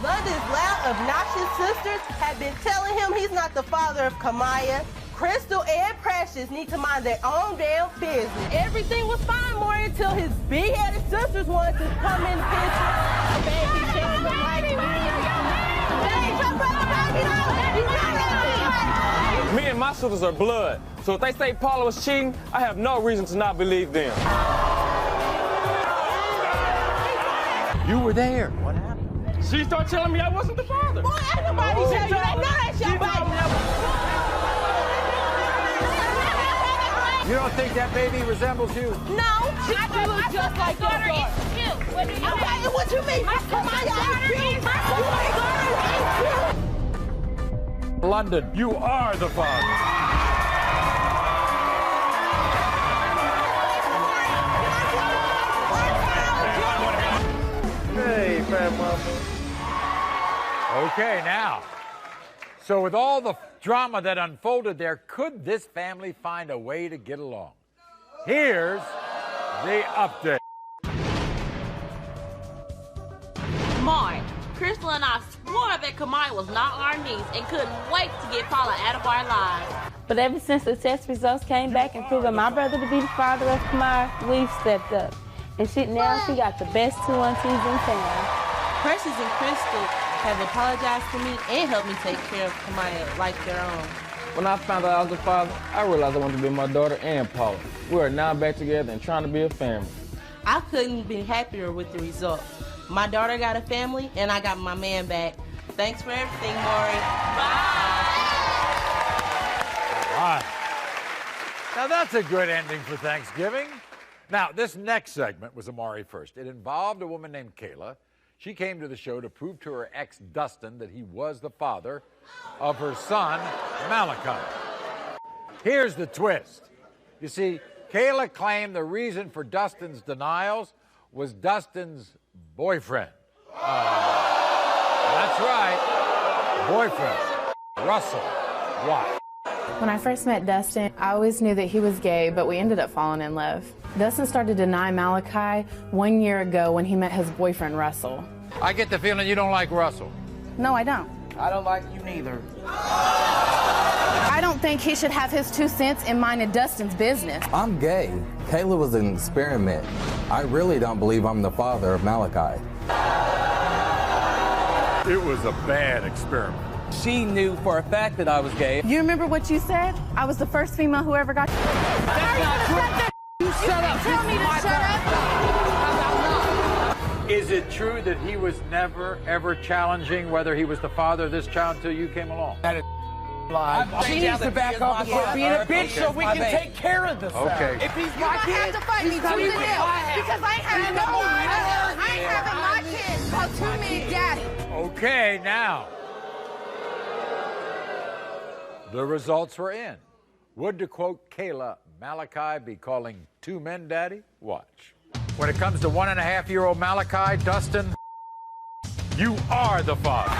London's loud, obnoxious sisters have been telling him he's not the father of Kamaya. Crystal and Precious need to mind their own damn business. Everything was fine, Maury, until his big-headed sisters wanted to come in the picture. Baby, just like me. Hey, your brother, baby, Me and my sisters are blood, so if they say Paula was cheating, I have no reason to not believe them. You were there. What happened? She started telling me I wasn't the father. Boy, everybody tell you that. No, that's your baby. You don't think that baby resembles you? No, she looks just like your daughter. Okay, and what you mean? Kamaya ain't cute. London, you are the father. Hey, fat mama. Okay, now, so with all the drama that unfolded there, could this family find a way to get along? Here's the update. Maury, Crystal and I swore that Kamaya was not our niece and couldn't wait to get Paula out of our lives. But ever since the test results came back and proving my brother to be the father of Kamaya, we've stepped up. And now she got the best 2 aunties in town. Precious and Crystal have apologized to me and helped me take care of Kamaya like their own. When I found out I was the father, I realized I wanted to be my daughter and Paula. We are now back together and trying to be a family. I couldn't be happier with the results. My daughter got a family, and I got my man back. Thanks for everything, Maury. All right. Now, that's a good ending for Thanksgiving. Now, this next segment was a Maury first. It involved a woman named Kayla. She came to the show to prove to her ex, Dustin, that he was the father of her son, Malachi. Here's the twist. You see, Kayla claimed the reason for Dustin's denials was Dustin's boyfriend. That's right, boyfriend, Russell. Why? When I first met Dustin, I always knew that he was gay, but we ended up falling in love. Dustin started to deny Malachi 1 year ago when he met his boyfriend, Russell. I get the feeling you don't like Russell. No, I don't. I don't like you neither. I don't think he should have his 2 cents in mine and Dustin's business. I'm gay. Kayla was an experiment. I really don't believe I'm the father of Malachi. It was a bad experiment. She knew for a fact that I was gay. You remember what you said? I was the first female who ever got... That's not true. You shut up. Tell me to shut up. Is it true that he was never, ever challenging whether he was the father of this child until you came along? That is lie. She needs to back off and quit being a bitch so we can take care of this. Okay. If he's You're my gonna kid, have to fight me he's tooth coming and with nail my house. because I ain't having my kids called 2 men daddy. Okay, now. The results were in. Would, to quote Kayla, Malachi be calling 2 men daddy? Watch. When it comes to 1.5-year-old Malachi, Dustin, you are the father.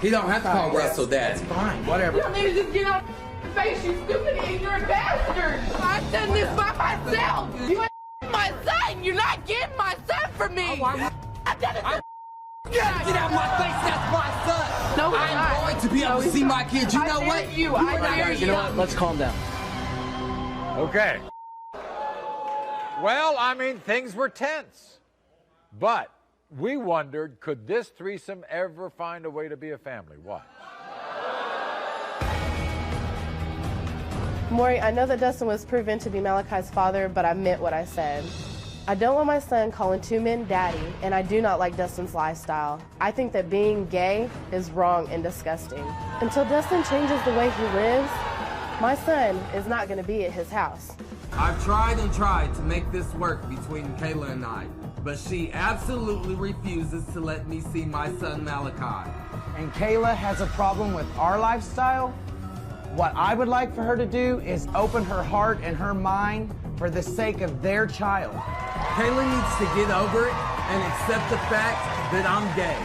He don't have to call Russell daddy. Fine, whatever. You need to just get off your face, you stupid idiot. You're a bastard. I've done this by myself. You ain't my son. You're not getting my son from me. I've done it. Get out of my face, that's my son. No, I'm going to be able to see my kids. You know what? You know what? Let's calm down. Okay. Well, I mean, things were tense. But we wondered, could this threesome ever find a way to be a family? Why? Maury, I know that Dustin was proven to be Malachi's father, but I meant what I said. I don't want my son calling 2 men daddy, and I do not like Dustin's lifestyle. I think that being gay is wrong and disgusting. Until Dustin changes the way he lives, my son is not going to be at his house. I've tried and tried to make this work between Kayla and I, but she absolutely refuses to let me see my son Malachi. And Kayla has a problem with our lifestyle? What I would like for her to do is open her heart and her mind for the sake of their child. Kayla needs to get over it and accept the fact that I'm gay.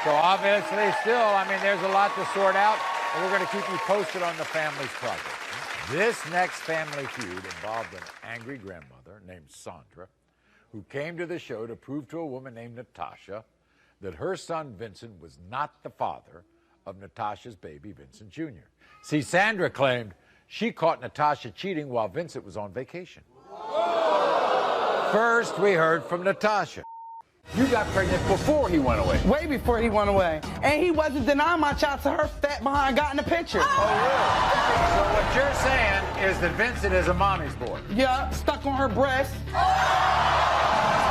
So obviously, still, I mean, there's a lot to sort out, and we're going to keep you posted on the family's progress. This next family feud involved an angry grandmother named Sandra, who came to the show to prove to a woman named Natasha that her son Vincent was not the father of Natasha's baby, Vincent Jr. See, Sandra claimed she caught Natasha cheating while Vincent was on vacation. First, we heard from Natasha. You got pregnant before he went away. Way before he went away. And he wasn't denying my child to her fat behind got in the picture. Oh, really? So what you're saying is that Vincent is a mommy's boy. Yeah, stuck on her breast.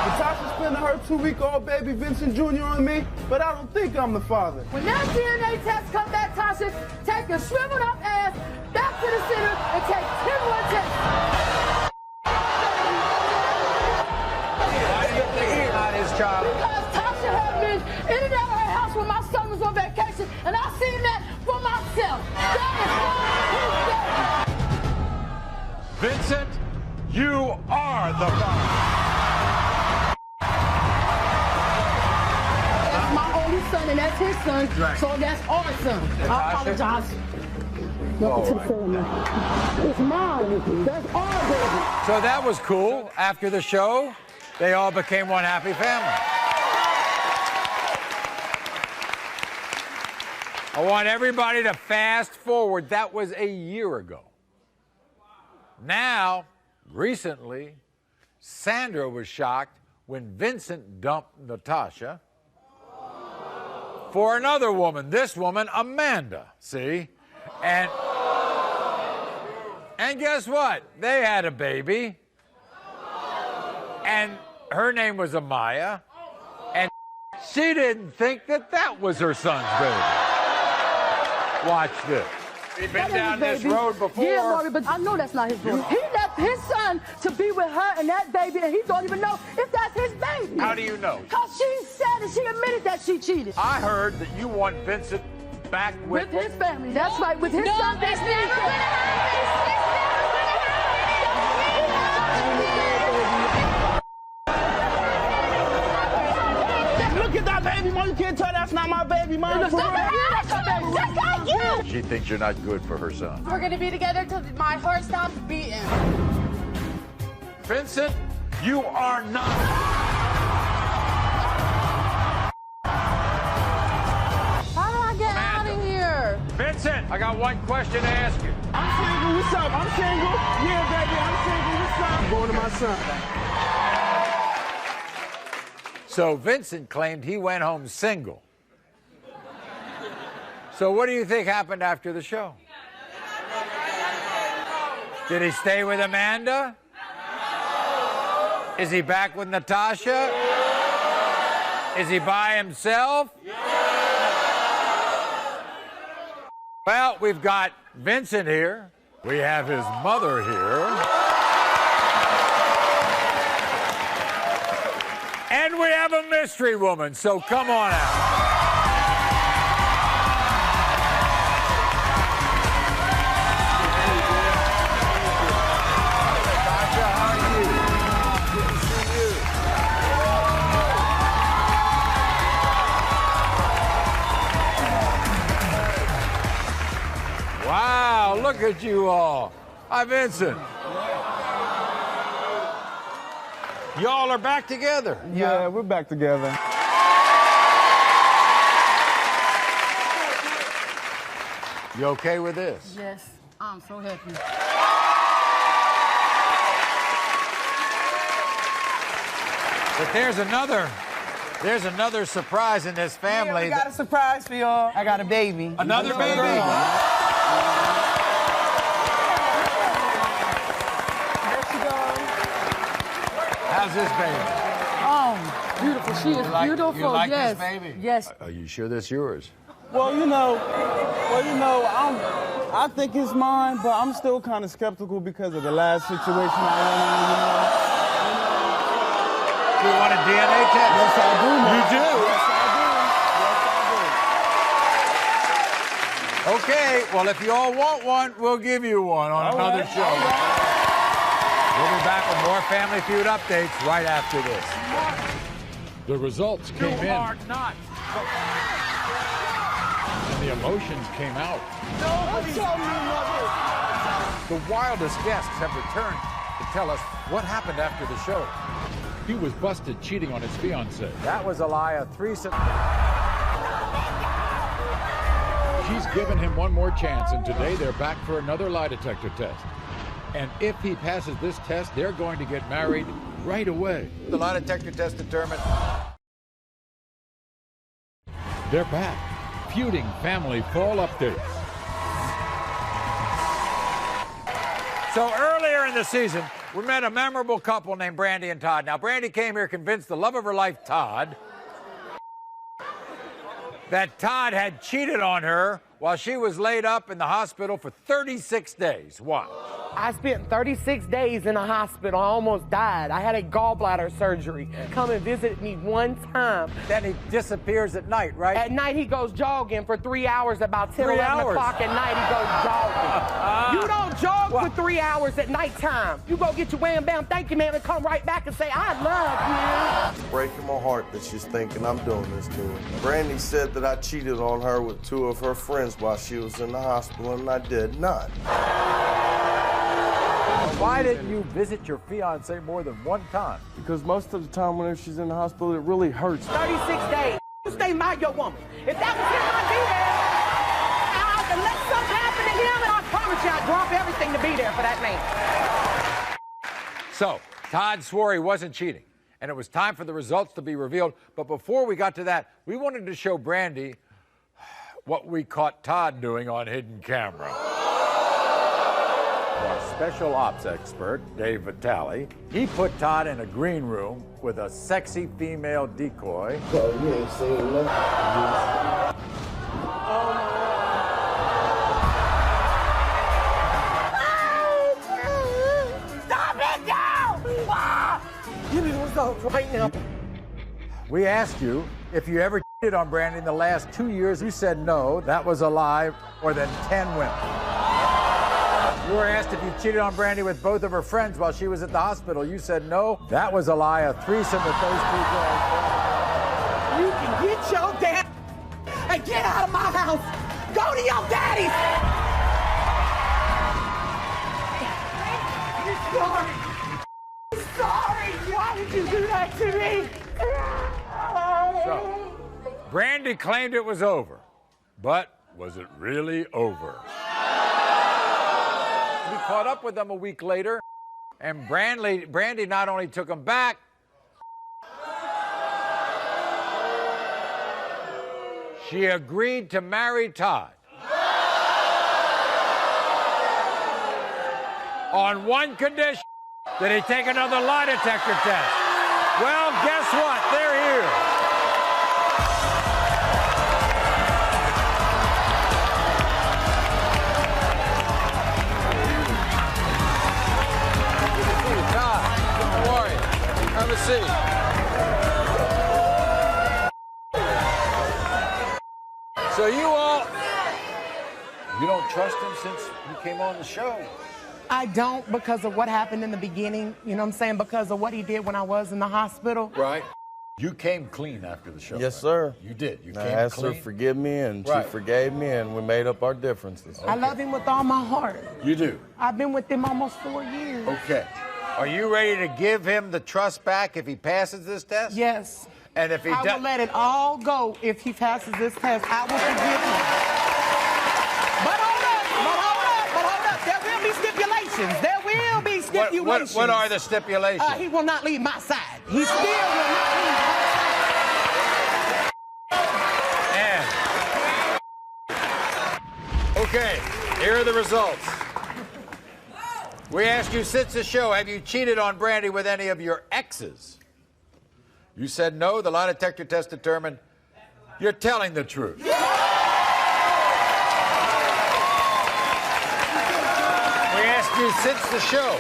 Natasha spending her 2-week-old baby Vincent Jr. on me, but I don't think I'm the father. When that DNA test come back, Tasha, take a shriveled up ass back to the center and take 10 more tests. Why do you think he's not his child? Because Tasha had been in and out of her house when my son was on vacation, and I seen that for myself. That is Vincent, you are the father. Son, and that's his son, right. So that's our son. I apologize. Welcome to the ceremony. It's mine. That's our baby. So that was cool. After the show, they all became one happy family. I want everybody to fast forward. That was a year ago. Now, recently, Sandra was shocked when Vincent dumped Natasha for another woman, this woman, Amanda, see? And guess what? They had a baby. And her name was Amaya. And she didn't think that that was her son's baby. Watch this. We've been down this road before. Yeah, Maury, but I know that's not his baby. He left his son to be with her and that baby, and he don't even know if that's his baby. How do you know? Because she said it. She admitted that she cheated. I heard that you want Vincent back with his family. That's right, with his son. That's never gonna happen. Look at that baby, Mom. You can't tell that's not my baby, Mom. Just like you. She thinks you're not good for her son. We're gonna be together till my heart stops beating. Vincent, you are not. How do I get out of here? Vincent, I got one question to ask you. I'm single. What's up? I'm single. Yeah, baby, I'm single. What's up? I'm going to my son. So Vincent claimed he went home single. So what do you think happened after the show? Did he stay with Amanda? Is he back with Natasha? Is he by himself? Well, we've got Vincent here. We have his mother here. And we have a mystery woman, so come on out. Wow, look at you all. Hi, Vincent. Y'all are back together. Yeah, we're back together. You okay with this? Yes, I'm so happy. But there's another surprise in this family. Yeah, we got a surprise for y'all. I got a baby. Another baby? How's this baby? Oh, beautiful. She is beautiful. You like yes. this baby? Yes. Are you sure that's yours? Well, you know, I think it's mine, but I'm still kind of skeptical because of the last situation I went in, You want a DNA test? Yes, I do. Man. You do? Yes, I do. Okay, well, if you all want one, we'll give you one on another show. We'll be back with more Family Feud updates right after this. The results came in, are not. and the emotions came out. The wildest guests have returned to tell us what happened after the show. He was busted cheating on his fiancée. That was a lie, a threesome. She's given him one more chance, and today they're back for another lie detector test. And if he passes this test, they're going to get married right away. The lie detector test determined. They're back. Feuding family fall updates. So earlier in the season, we met a memorable couple named Brandy and Todd. Now, Brandy came here convinced the love of her life, Todd, that Todd had cheated on her while she was laid up in the hospital for 36 days. Watch. I spent 36 days in the hospital. I almost died. I had a gallbladder surgery. Come and visit me one time. Then he disappears at night, right? At night, he goes jogging for 3 hours. About 10, 3 11 hours? o'clock at night, he goes jogging. You don't jog for 3 hours at nighttime. You go get your wham bam, thank you, man, and come right back and say, I love you. It's breaking my heart that she's thinking I'm doing this to her. Brandy said that I cheated on her with 2 of her friends while she was in the hospital, and I did not. Why didn't you visit your fiancée more than one time? Because most of the time whenever she's in the hospital, it really hurts. 36 days. You stay by your woman. If that was him, I'd be there. Unless something happened to him, and I promise you, I'd drop everything to be there for that man. So, Todd swore he wasn't cheating, and it was time for the results to be revealed. But before we got to that, we wanted to show Brandy what we caught Todd doing on hidden camera. Our special ops expert, Dave Vitale, he put Todd in a green room with a sexy female decoy. So you ain't seen nothing. Stop it now! Give me the results right now. We asked you if you ever cheated on Brandy in the last 2 years. You said no, that was a lie, more than 10 women. You were asked if you cheated on Brandy with both of her friends while she was at the hospital. You said no, that was a lie, a threesome with those two girls. You can get your dad and get out of my house. Go to your daddy's. I'm sorry. Why did you do that to me? So, Brandy claimed it was over, but was it really over? We caught up with them a week later, and Brandy not only took him back, she agreed to marry Todd. On one condition, that he take another lie detector test. Well, guess what? They're here. Todd, Maury, have a seat. So you don't trust him since you came on the show? I don't, because of what happened in the beginning. You know what I'm saying? Because of what he did when I was in the hospital. Right. You came clean after the show. Yes, right? sir. You did. You I came asked clean. her to forgive me, and Right. she forgave me, and we made up our differences. I love him with all my heart. You do? I've been with him almost 4 years. Okay. Are you ready to give him the trust back if he passes this test? Yes. And if he I will let it all go if he passes this test. I will forgive him. But hold up. There will be stipulations. There will be stipulations. What are the stipulations? He will not leave my side. He still will not leave my And okay, here are the results. We asked you since the show, have you cheated on Brandy with any of your exes? You said no. The lie detector test determined you're telling the truth. We asked you since the show,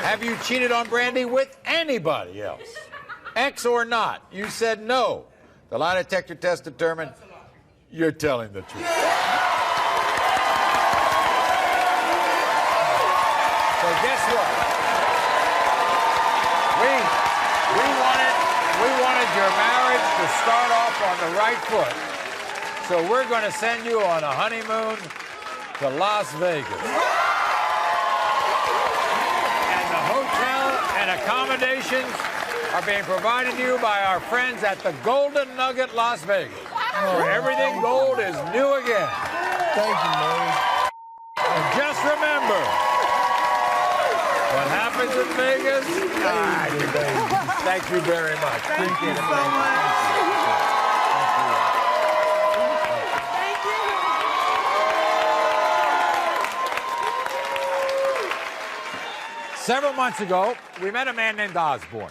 have you cheated on Brandy with anybody else? Ex or not? You said no. The lie detector test determined you're telling the truth. So guess what? We wanted your marriage to start off on the right foot. So we're going to send you on a honeymoon to Las Vegas. And the hotel and accommodations are being provided to you by our friends at the Golden Nugget Las Vegas, where everything gold is new again. Thank you, Maury. And just remember, what happens in Vegas? Thank you very much. Thank you so much. Thank you. Several months ago, we met a man named Osborne.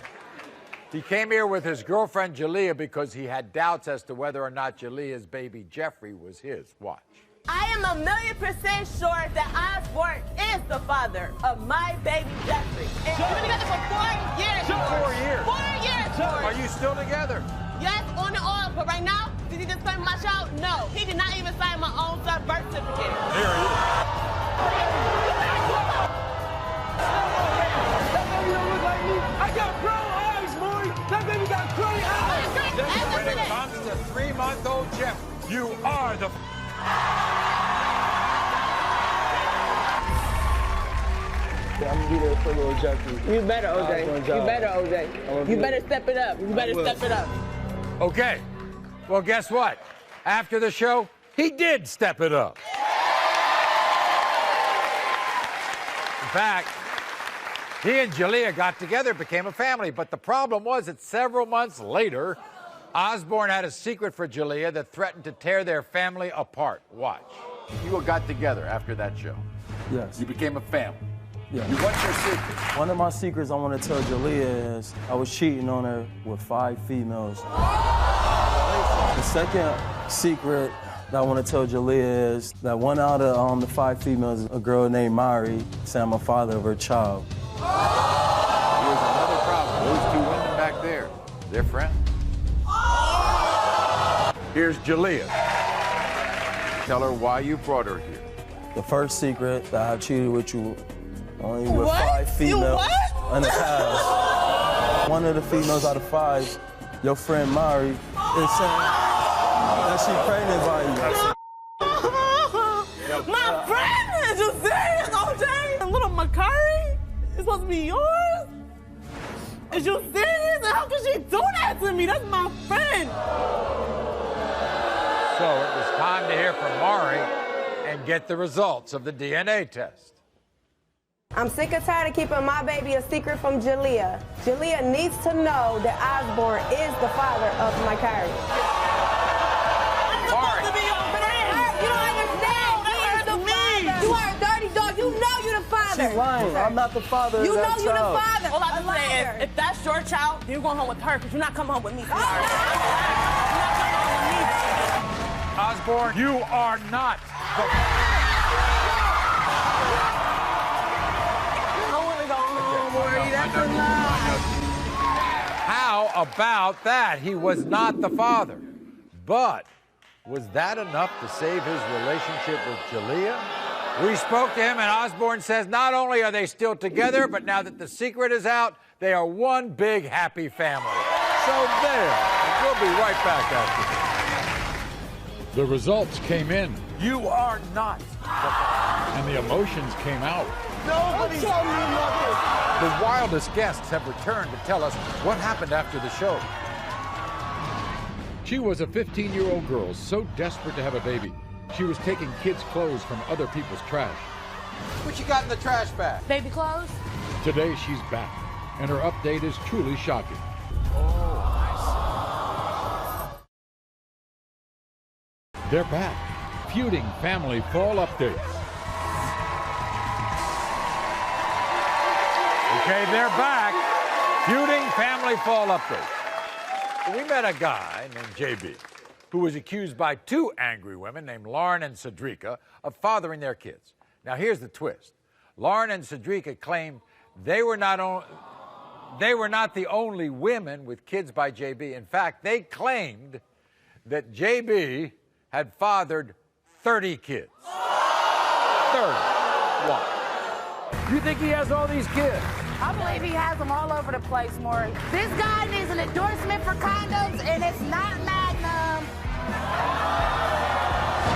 He came here with his girlfriend, Jalea, because he had doubts as to whether or not Jalea's baby, Jeffrey, was his. Watch. I am 1,000,000% sure that Osborne is the father of my baby Jeffrey. And we've been together for 4 years. 4 years? 4 years, George. Are you still together? Yes, on and off. But right now, did he just sign my child? No. He did not even sign my own son's birth certificate. Here he is. That baby don't look like me. I got brown eyes, Maury. That baby got gray eyes. When it comes to 3-month-old Jeff, you are the... I'm gonna be there for little Jeffrey. You better, OJ. You better, OJ. You better step it up. You better step it up. Okay. Well, guess what? After the show, he did step it up. In fact, he and Jalea got together, became a family. But the problem was that several months later, Osborne had a secret for Jalea that threatened to tear their family apart. Watch. You all got together after that show. Yes. You became a family. Yeah. What's your secret? One of my secrets I want to tell Jalea is I was cheating on her with 5 females. The second secret that I want to tell Jalea is that one out of the 5 females, a girl named Maury, said I'm a father of her child. Here's another problem. Those 2 women back there, they're friends. Here's Jalea. Tell her why you brought her here. The first secret that I cheated with you only with 5 females in the past. One of the females out of 5, your friend Maury, is saying that she's pregnant by you. My friend, is you serious, OJ? And little Maury is supposed to be yours? Is you serious? How can she do that to me? That's my friend. So it was time to hear from Maury and get the results of the DNA test. I'm sick and tired of keeping my baby a secret from Jalea. Jalea needs to know that Osborne is the father of Maury. Maury. You don't understand. He is the father. You are a dirty dog. You know you're the father. She's lying. I'm not the father You of know that you're the child. father. All I have to say is, if that's your child, you're going home with her, because you're not coming home with me. You're not coming home with me. Osborne, you are not the I want to go home, Maury. That's a lie. How about that? He was not the father. But was that enough to save his relationship with Jalea? We spoke to him, and Osborne says not only are they still together, but now that the secret is out, they are one big happy family. So there. And we'll be right back after this. The results came in, You are not the father. and the emotions came out. Nobody told me nothing. The wildest guests have returned to tell us what happened after the show. She was a 15-year-old girl so desperate to have a baby, she was taking kids' clothes from other people's trash. What you got in the trash bag? Baby clothes? Today, she's back, and her update is truly shocking. They're back. Feuding family fall updates. Okay, they're back. Feuding family fall update. We met a guy named JB who was accused by 2 angry women named Lauren and Cedrica of fathering their kids. Now, here's the twist. Lauren and Cedrica claimed they were not the only women with kids by JB. In fact, they claimed that JB had fathered 30 kids. 31. You think he has all these kids? I believe he has them all over the place, Maury. This guy needs an endorsement for condoms, and it's not Magnum.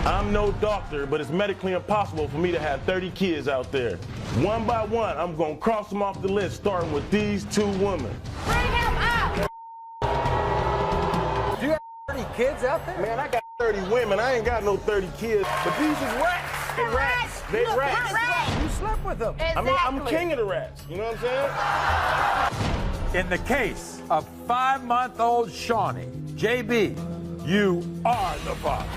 I'm no doctor, but it's medically impossible for me to have 30 kids out there. One by one, I'm gonna cross them off the list, starting with these 2 women. Bring him up. Do you have 30 kids out there? Man, I got 30 women. I ain't got no 30 kids. But these is rats. They rats. They rats. You slept with them. I mean, I'm king of the rats. You know what I'm saying? In the case of 5-month-old Shawnee, JB, you are the father.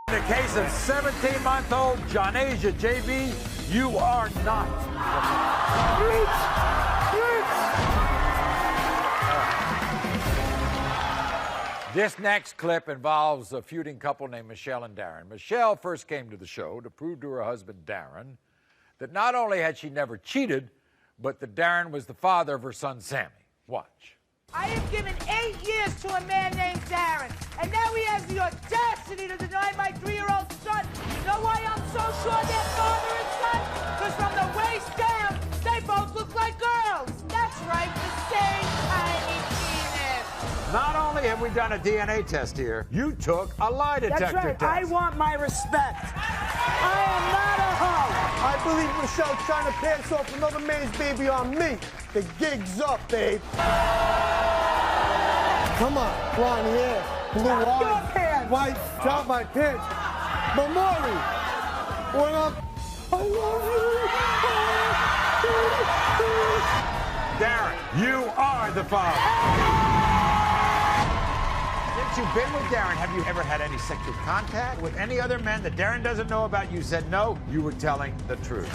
In the case of 17-month-old Jonasia, JB, you are not the father. This next clip involves a feuding couple named Michelle and Darren. Michelle first came to the show to prove to her husband, Darren, that not only had she never cheated, but that Darren was the father of her son, Sammy. Watch. I have given 8 years to a man named Darren, and now he has the audacity to deny my 3-year-old son. You know why I'm so sure they're father and son? Because from the waist down, they both look like girls. That's right, the same tiny penis. Not only have we done a DNA test here, you took a lie detector That's right. test. I want my respect. I am not a hoe. I believe Michelle's trying to pass off another man's baby on me. The gig's up, babe. Come on, blonde hair, blue eyes, white, drop my pants. But Maury, what up? I love you. Darren, you are the father. Since you've been with Darren, have you ever had any sexual contact with any other men that Darren doesn't know about? You said no. You were telling the truth.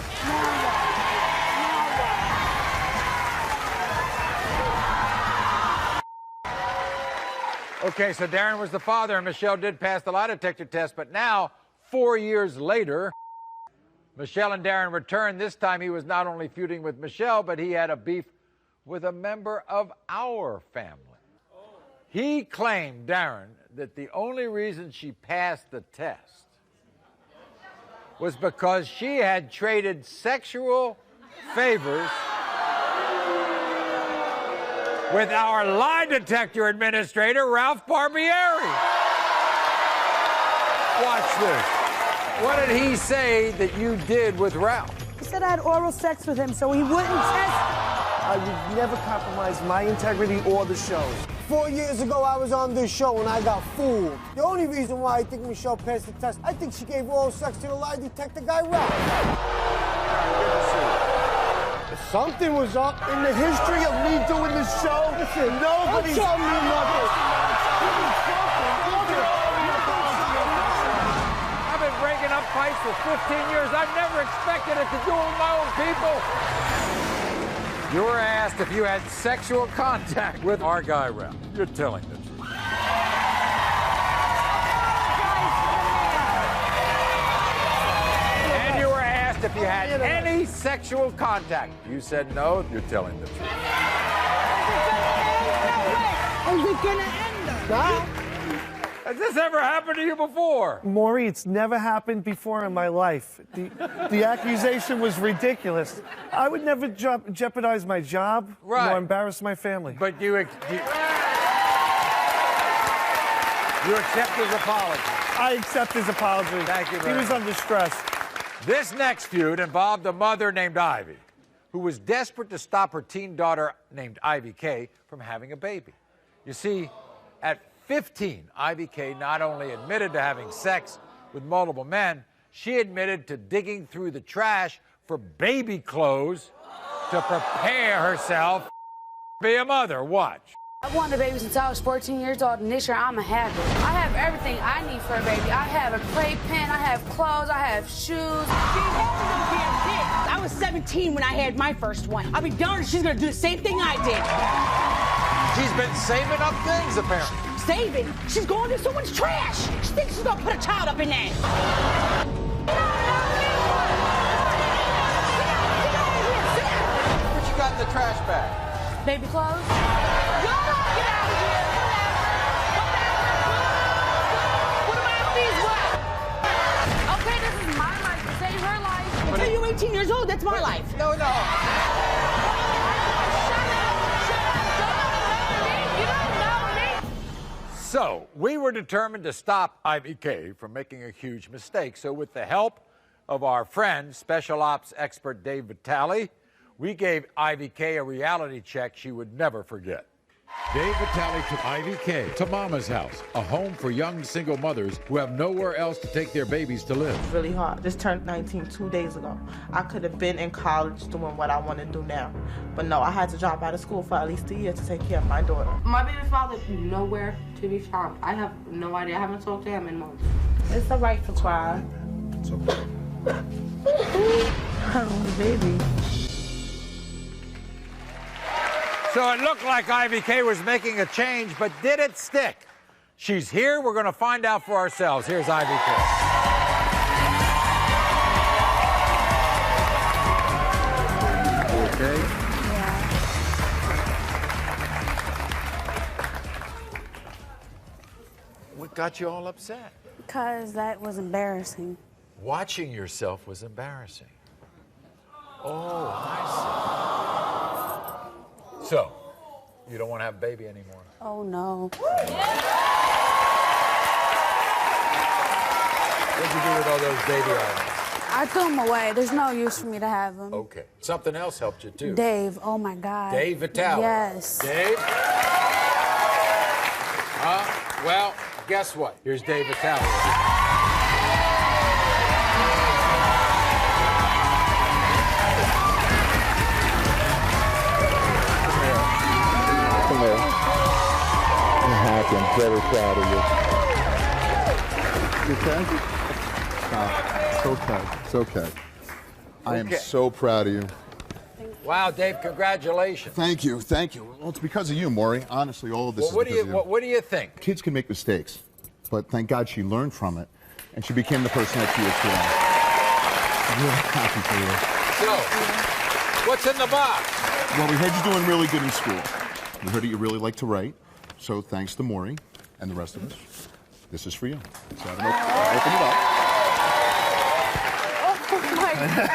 Okay, so Darren was the father, and Michelle did pass the lie detector test, but now, 4 years later, Michelle and Darren returned. This time he was not only feuding with Michelle, but he had a beef with a member of our family. He claimed, Darren, that the only reason she passed the test was because she had traded sexual favors with our lie detector administrator, Ralph Barbieri. Watch this. What did he say that you did with Ralph? He said I had oral sex with him so he wouldn't test. I would never compromise my integrity or the show. 4 years ago, I was on this show and I got fooled. The only reason why I think Michelle passed the test, I think she gave oral sex to the lie detector guy, Ralph. If something was up in the history of me doing this show, nobody told me nothing. I've been breaking up fights for 15 years. I've never expected it to do with my own people. You were asked if you had sexual contact with our guy, Ralph. You're telling the truth. And you were asked if you had any sexual contact. You said no. You're telling the truth. Is it gonna end up? Nah. Has this ever happened to you before? Maury, it's never happened before in my life. The accusation was ridiculous. I would never jeopardize my job nor embarrass my family. But you accept his apology. I accept his apology. Thank you very He was much. under stress. This next feud involved a mother named Ivy, who was desperate to stop her teen daughter named Ivy K from having a baby. You see, at 15, Ivy K not only admitted to having sex with multiple men, she admitted to digging through the trash for baby clothes to prepare herself to be a mother. Watch. I've wanted a baby since I was 14 years old, and this year I'm gonna have it. I have everything I need for a baby. I have a playpen, I have clothes, I have shoes. I was 17 when I had my first one. I'll be darned if she's gonna do the same thing I did. She's been saving up things, apparently. Saving? She's going through so much trash. She thinks she's gonna put a child up in there. What you got in the trash bag? Baby clothes? Okay, this is my life. This ain't her life. Until you're 18 years old, that's my life. No. So, we were determined to stop Ivy K from making a huge mistake. So, with the help of our friend, special ops expert Dave Vitale, we gave Ivy K a reality check she would never forget. Dave Vitale took Ivy K to Mama's house, a home for young single mothers who have nowhere else to take their babies to live. It's really hard. Just turned 19 2 days ago. I could have been in college doing what I want to do now. But no, I had to drop out of school for at least a year to take care of my daughter. My baby father is nowhere to be found. I have no idea. I haven't talked to him in months. It's all right to cry. It's okay. Oh, baby. So it looked like Ivy K was making a change, but did it stick? She's here. We're going to find out for ourselves. Here's Ivy K. Okay? What got you all upset? Because that was embarrassing. Watching yourself was embarrassing. Oh, I see. So, you don't want to have a baby anymore? Oh, no. What'd you do with all those baby items? I threw them away. There's no use for me to have them. Okay. Something else helped you, too. Dave, oh, my God. Dave Vitale. Yes. Dave? Well, guess what? Here's Dave Vitale. Come here. What happened? very proud of you. You okay? It's okay. It's okay. I am so proud of you. Wow, Dave, congratulations. Thank you. Thank you. Well, it's because of you, Maury. Honestly, all of this is because of you. What do you think? Kids can make mistakes, but thank God she learned from it, and she became the person that she is today. I'm really happy for you. So, what's in the box? Well, we heard you're doing really good in school. We heard that you really like to write, so thanks to Maury and the rest of us, this is for you. So open it up. Oh, my God.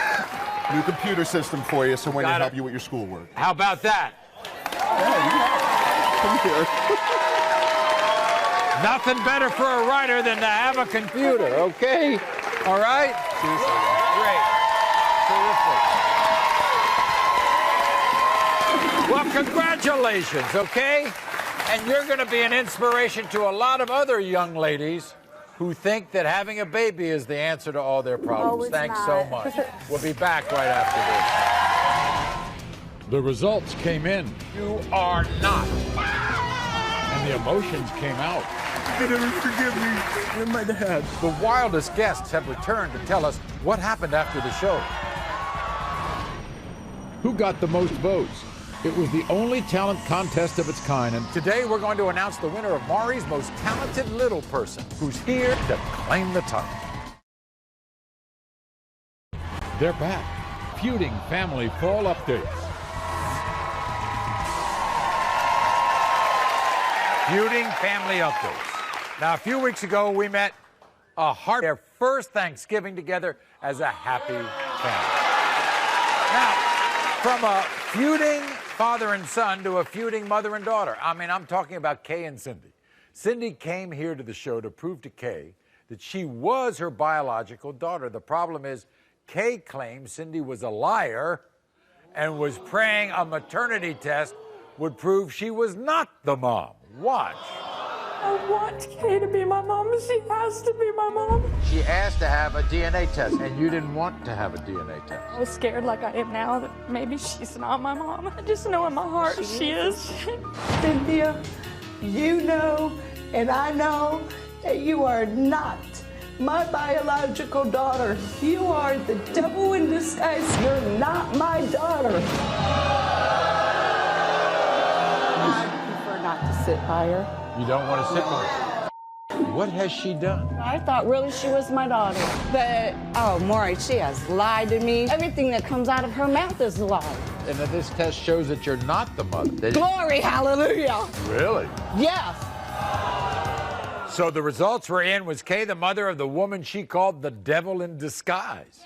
New computer system for you, so when they help you with your schoolwork. How about that? Come here. Nothing better for a writer than to have a computer, okay? All right? Great. Terrific. Well, congratulations, okay? And you're going to be an inspiration to a lot of other young ladies who think that having a baby is the answer to all their problems. it's Thanks not. so much. We'll be back right after The results came in, this. You are not. and the emotions came out. Forgive me. You're my dad. The wildest guests have returned to tell us what happened after the show. Who got the most votes? It was the only talent contest of its kind, and Today, we're going to announce the winner of Maury's Most Talented Little Person, who's here to claim the title. they're back. Feuding family fall updates. Feuding family updates. Now, a few weeks ago, we met their first Thanksgiving together as a happy family. Now, from a feuding father and son to a feuding mother and daughter. I mean, I'm talking about Kay and Cindy. Cindy came here to the show to prove to Kay that she was her biological daughter. The problem is, Kay claims Cindy was a liar and was praying a maternity test would prove she was not the mom. Watch. I want Kay to be my mom. She has to be my mom. She asked to have a DNA test, and you didn't want to have a DNA test. I was scared like I am now that maybe she's not my mom. I just know in my heart she is. Cynthia, you know and I know that you are not my biological daughter. You are the devil in disguise. You're not my daughter. I prefer not to sit by her. You don't want to sit with her. What has she done? I thought really she was my daughter. But, oh, Maury, she has lied to me. Everything that comes out of her mouth is a lie. And that this test shows that you're not the mother. Glory, hallelujah. Really? Yes. So the results were in. Was Kay the mother of the woman she called the devil in disguise?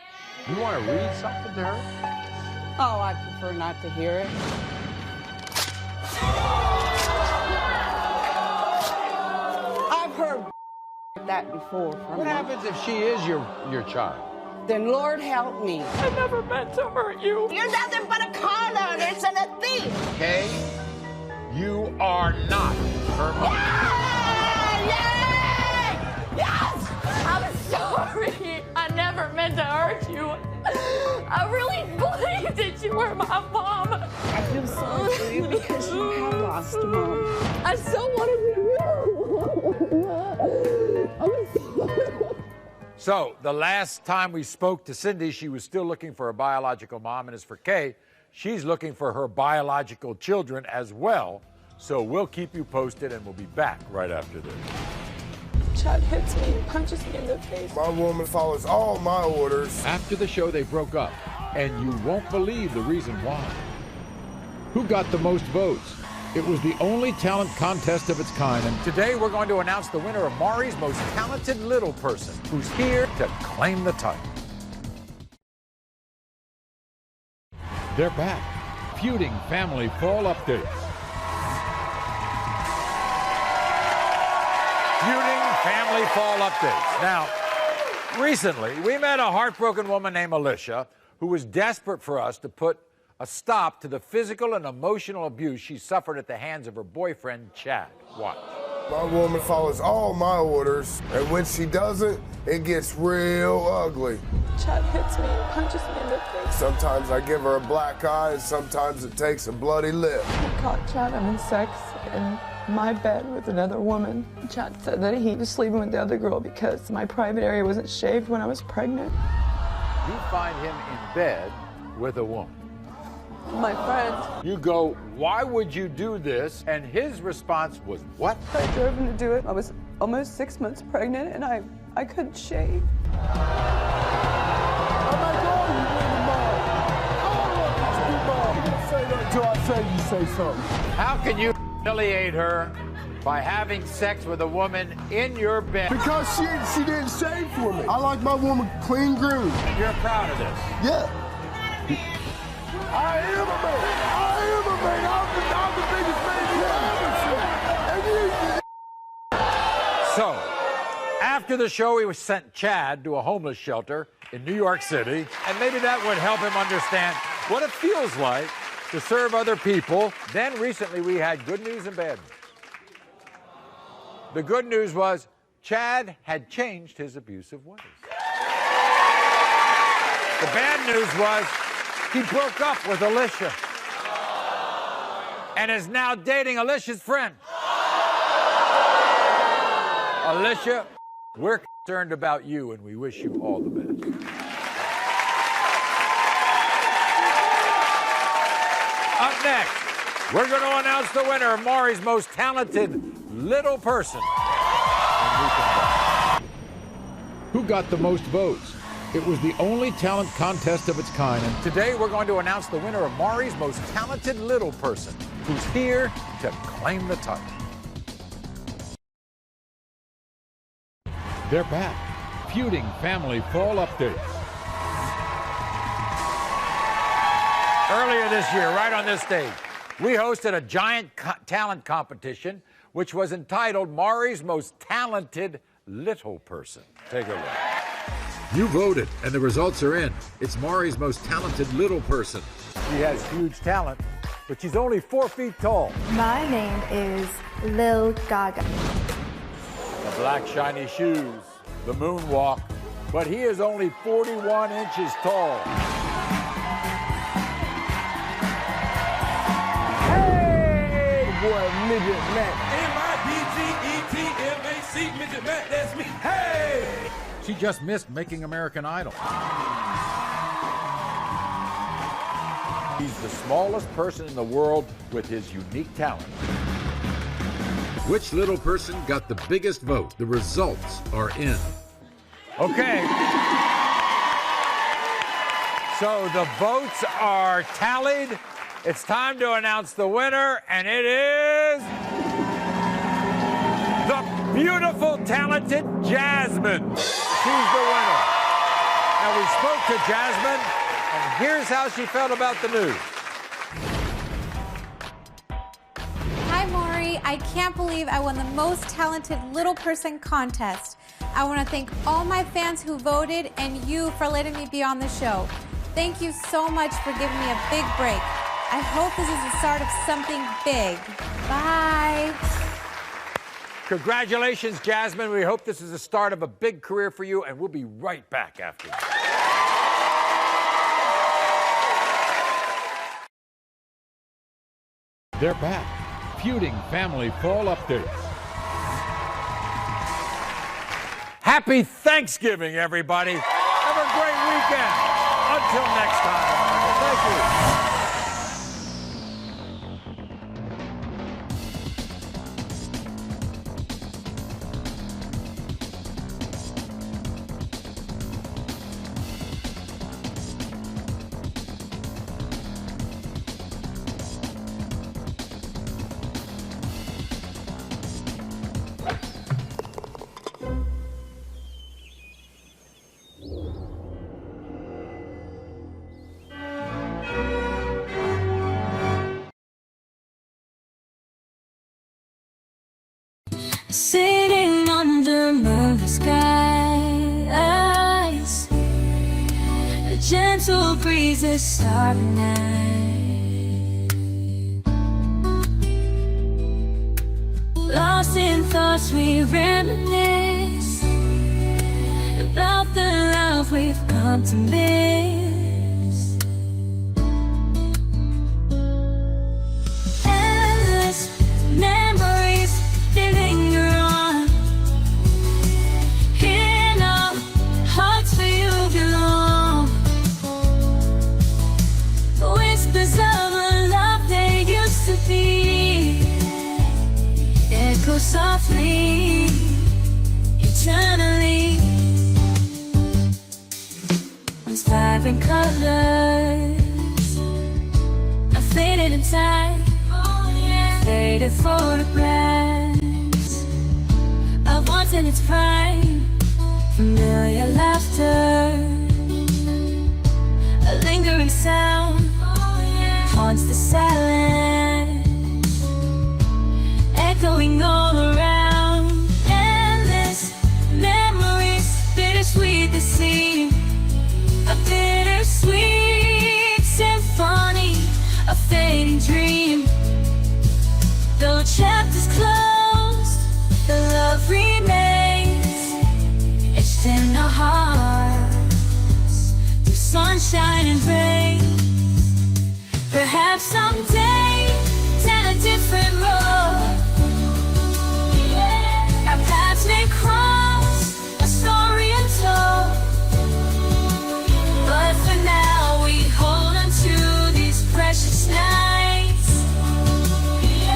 You want to read something to her? Oh, I prefer not to hear it. I've heard that before. What happens if she is your child? Then Lord help me. I never meant to hurt you. You're nothing but a con artist and a thief. Kay, you are not her mother. Yes! I'm sorry. I never meant to hurt you. I really believed that you were my mom. I feel sorry for you because you have lost a mom. I still wanted to. So the last time we spoke to Cindy, she was still looking for a biological mom. And as for Kay, she's looking for her biological children as well. So we'll keep you posted, and we'll be back right after this. Chad hits me, punches me in the face. My woman follows all my orders. After the show, they broke up, and you won't believe the reason why. Who got the most votes? It was the only talent contest of its kind, and Today, we're going to announce the winner of Maury's Most Talented Little Person, who's here to claim the title. they're back. Feuding family fall updates. Feuding family fall updates. Now, recently, we met a heartbroken woman named Alicia who was desperate for us to put a stop to the physical and emotional abuse she suffered at the hands of her boyfriend, Chad. Watch. My woman follows all my orders, and when she doesn't, it gets real ugly. Chad hits me, punches me in the face. Sometimes I give her a black eye, and sometimes it takes a bloody lip. I caught Chad having sex, and my bed with another woman. Chad said that he was sleeping with the other girl because my private area wasn't shaved when I was pregnant. You find him in bed with a woman. My friend. You go, why would you do this? And his response was, what? I drove him to do it. I was almost 6 months pregnant and I couldn't shave. Until I say you say something. How can you humiliate her by having sex with a woman in your bed? Because she didn't shave for me. I like my woman clean groomed. And you're proud of this? Yeah. I am a man. I am a man. I'm the biggest man you ever seen. So, after the show, he sent Chad to a homeless shelter in New York City, and maybe that would help him understand what it feels like to serve other people. Then recently we had good news and bad news. The good news was Chad had changed his abusive ways. The bad news was he broke up with Alicia and is now dating Alicia's friend. Alicia, we're concerned about you and we wish you all the best. Up next, we're going to announce the winner of Maury's Most Talented Little Person. Who got the most votes? It was the only talent contest of its kind. And today, we're going to announce the winner of Maury's Most Talented Little Person, who's here to claim the title. They're back. Feuding Family Fall Updates. Earlier this year, right on this stage, we hosted a giant talent competition, which was entitled Maury's Most Talented Little Person. Take a look. You voted, and the results are in. It's Maury's Most Talented Little Person. She has huge talent, but she's only 4 feet tall. My name is Lil Gaga. The black shiny shoes, the moonwalk, but he is only 41 inches tall. Boy, Midget Mac. M-I-D-G-E-T-M-A-C, Midget Mac, that's me. Hey! She just missed making American Idol. He's the smallest person in the world with his unique talent. Which little person got the biggest vote? The results are in. Okay. So the votes are tallied. It's time to announce the winner, and it is the beautiful, talented Jasmine. She's the winner. And we spoke to Jasmine, and here's how she felt about the news. Hi, Maury. I can't believe I won the Most Talented Little Person contest. I want to thank all my fans who voted and you for letting me be on the show. Thank you so much for giving me a big break. I hope this is the start of something big. Bye. Congratulations, Jasmine. We hope this is the start of a big career for you, and we'll be right back after this. They're back. Feuding Family Fall Updates. Happy Thanksgiving, everybody. Have a great weekend. Until next time. Thank you. Sitting under moonless skies, a gentle breeze is starry night. Lost in thoughts we reminisce about the love we've come to miss. Endless memories colors are faded in time, faded photographs of once in its prime, familiar laughter, a lingering sound haunts the silence, echoing all around. Endless memories, bittersweet they seem, a bittersweet symphony, a fading dream. Though chapters closed, the love remains etched in our hearts through sunshine and rain. Perhaps someday, down a different road, our paths may cross, a story untold. But for now, we hold on to these precious nights,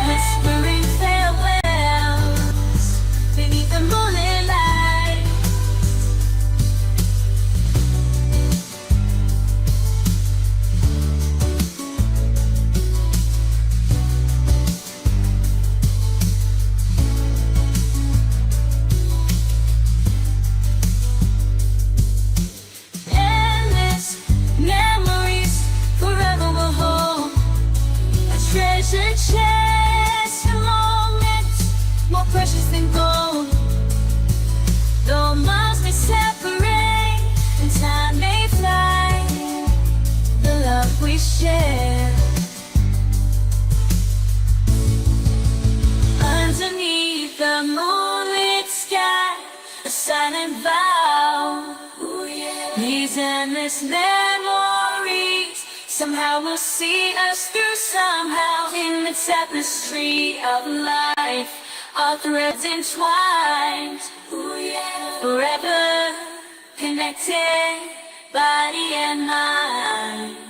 whispering farewells beneath the moonlit light. Endless memories forever will hold a treasure chest of moments more precious than gold. Though miles may separate and time may fly, the love we share underneath the moonlit sky, a silent vow. These endless memories somehow will see us through. Somehow in the tapestry of life, our threads entwined, forever connected, body and mind.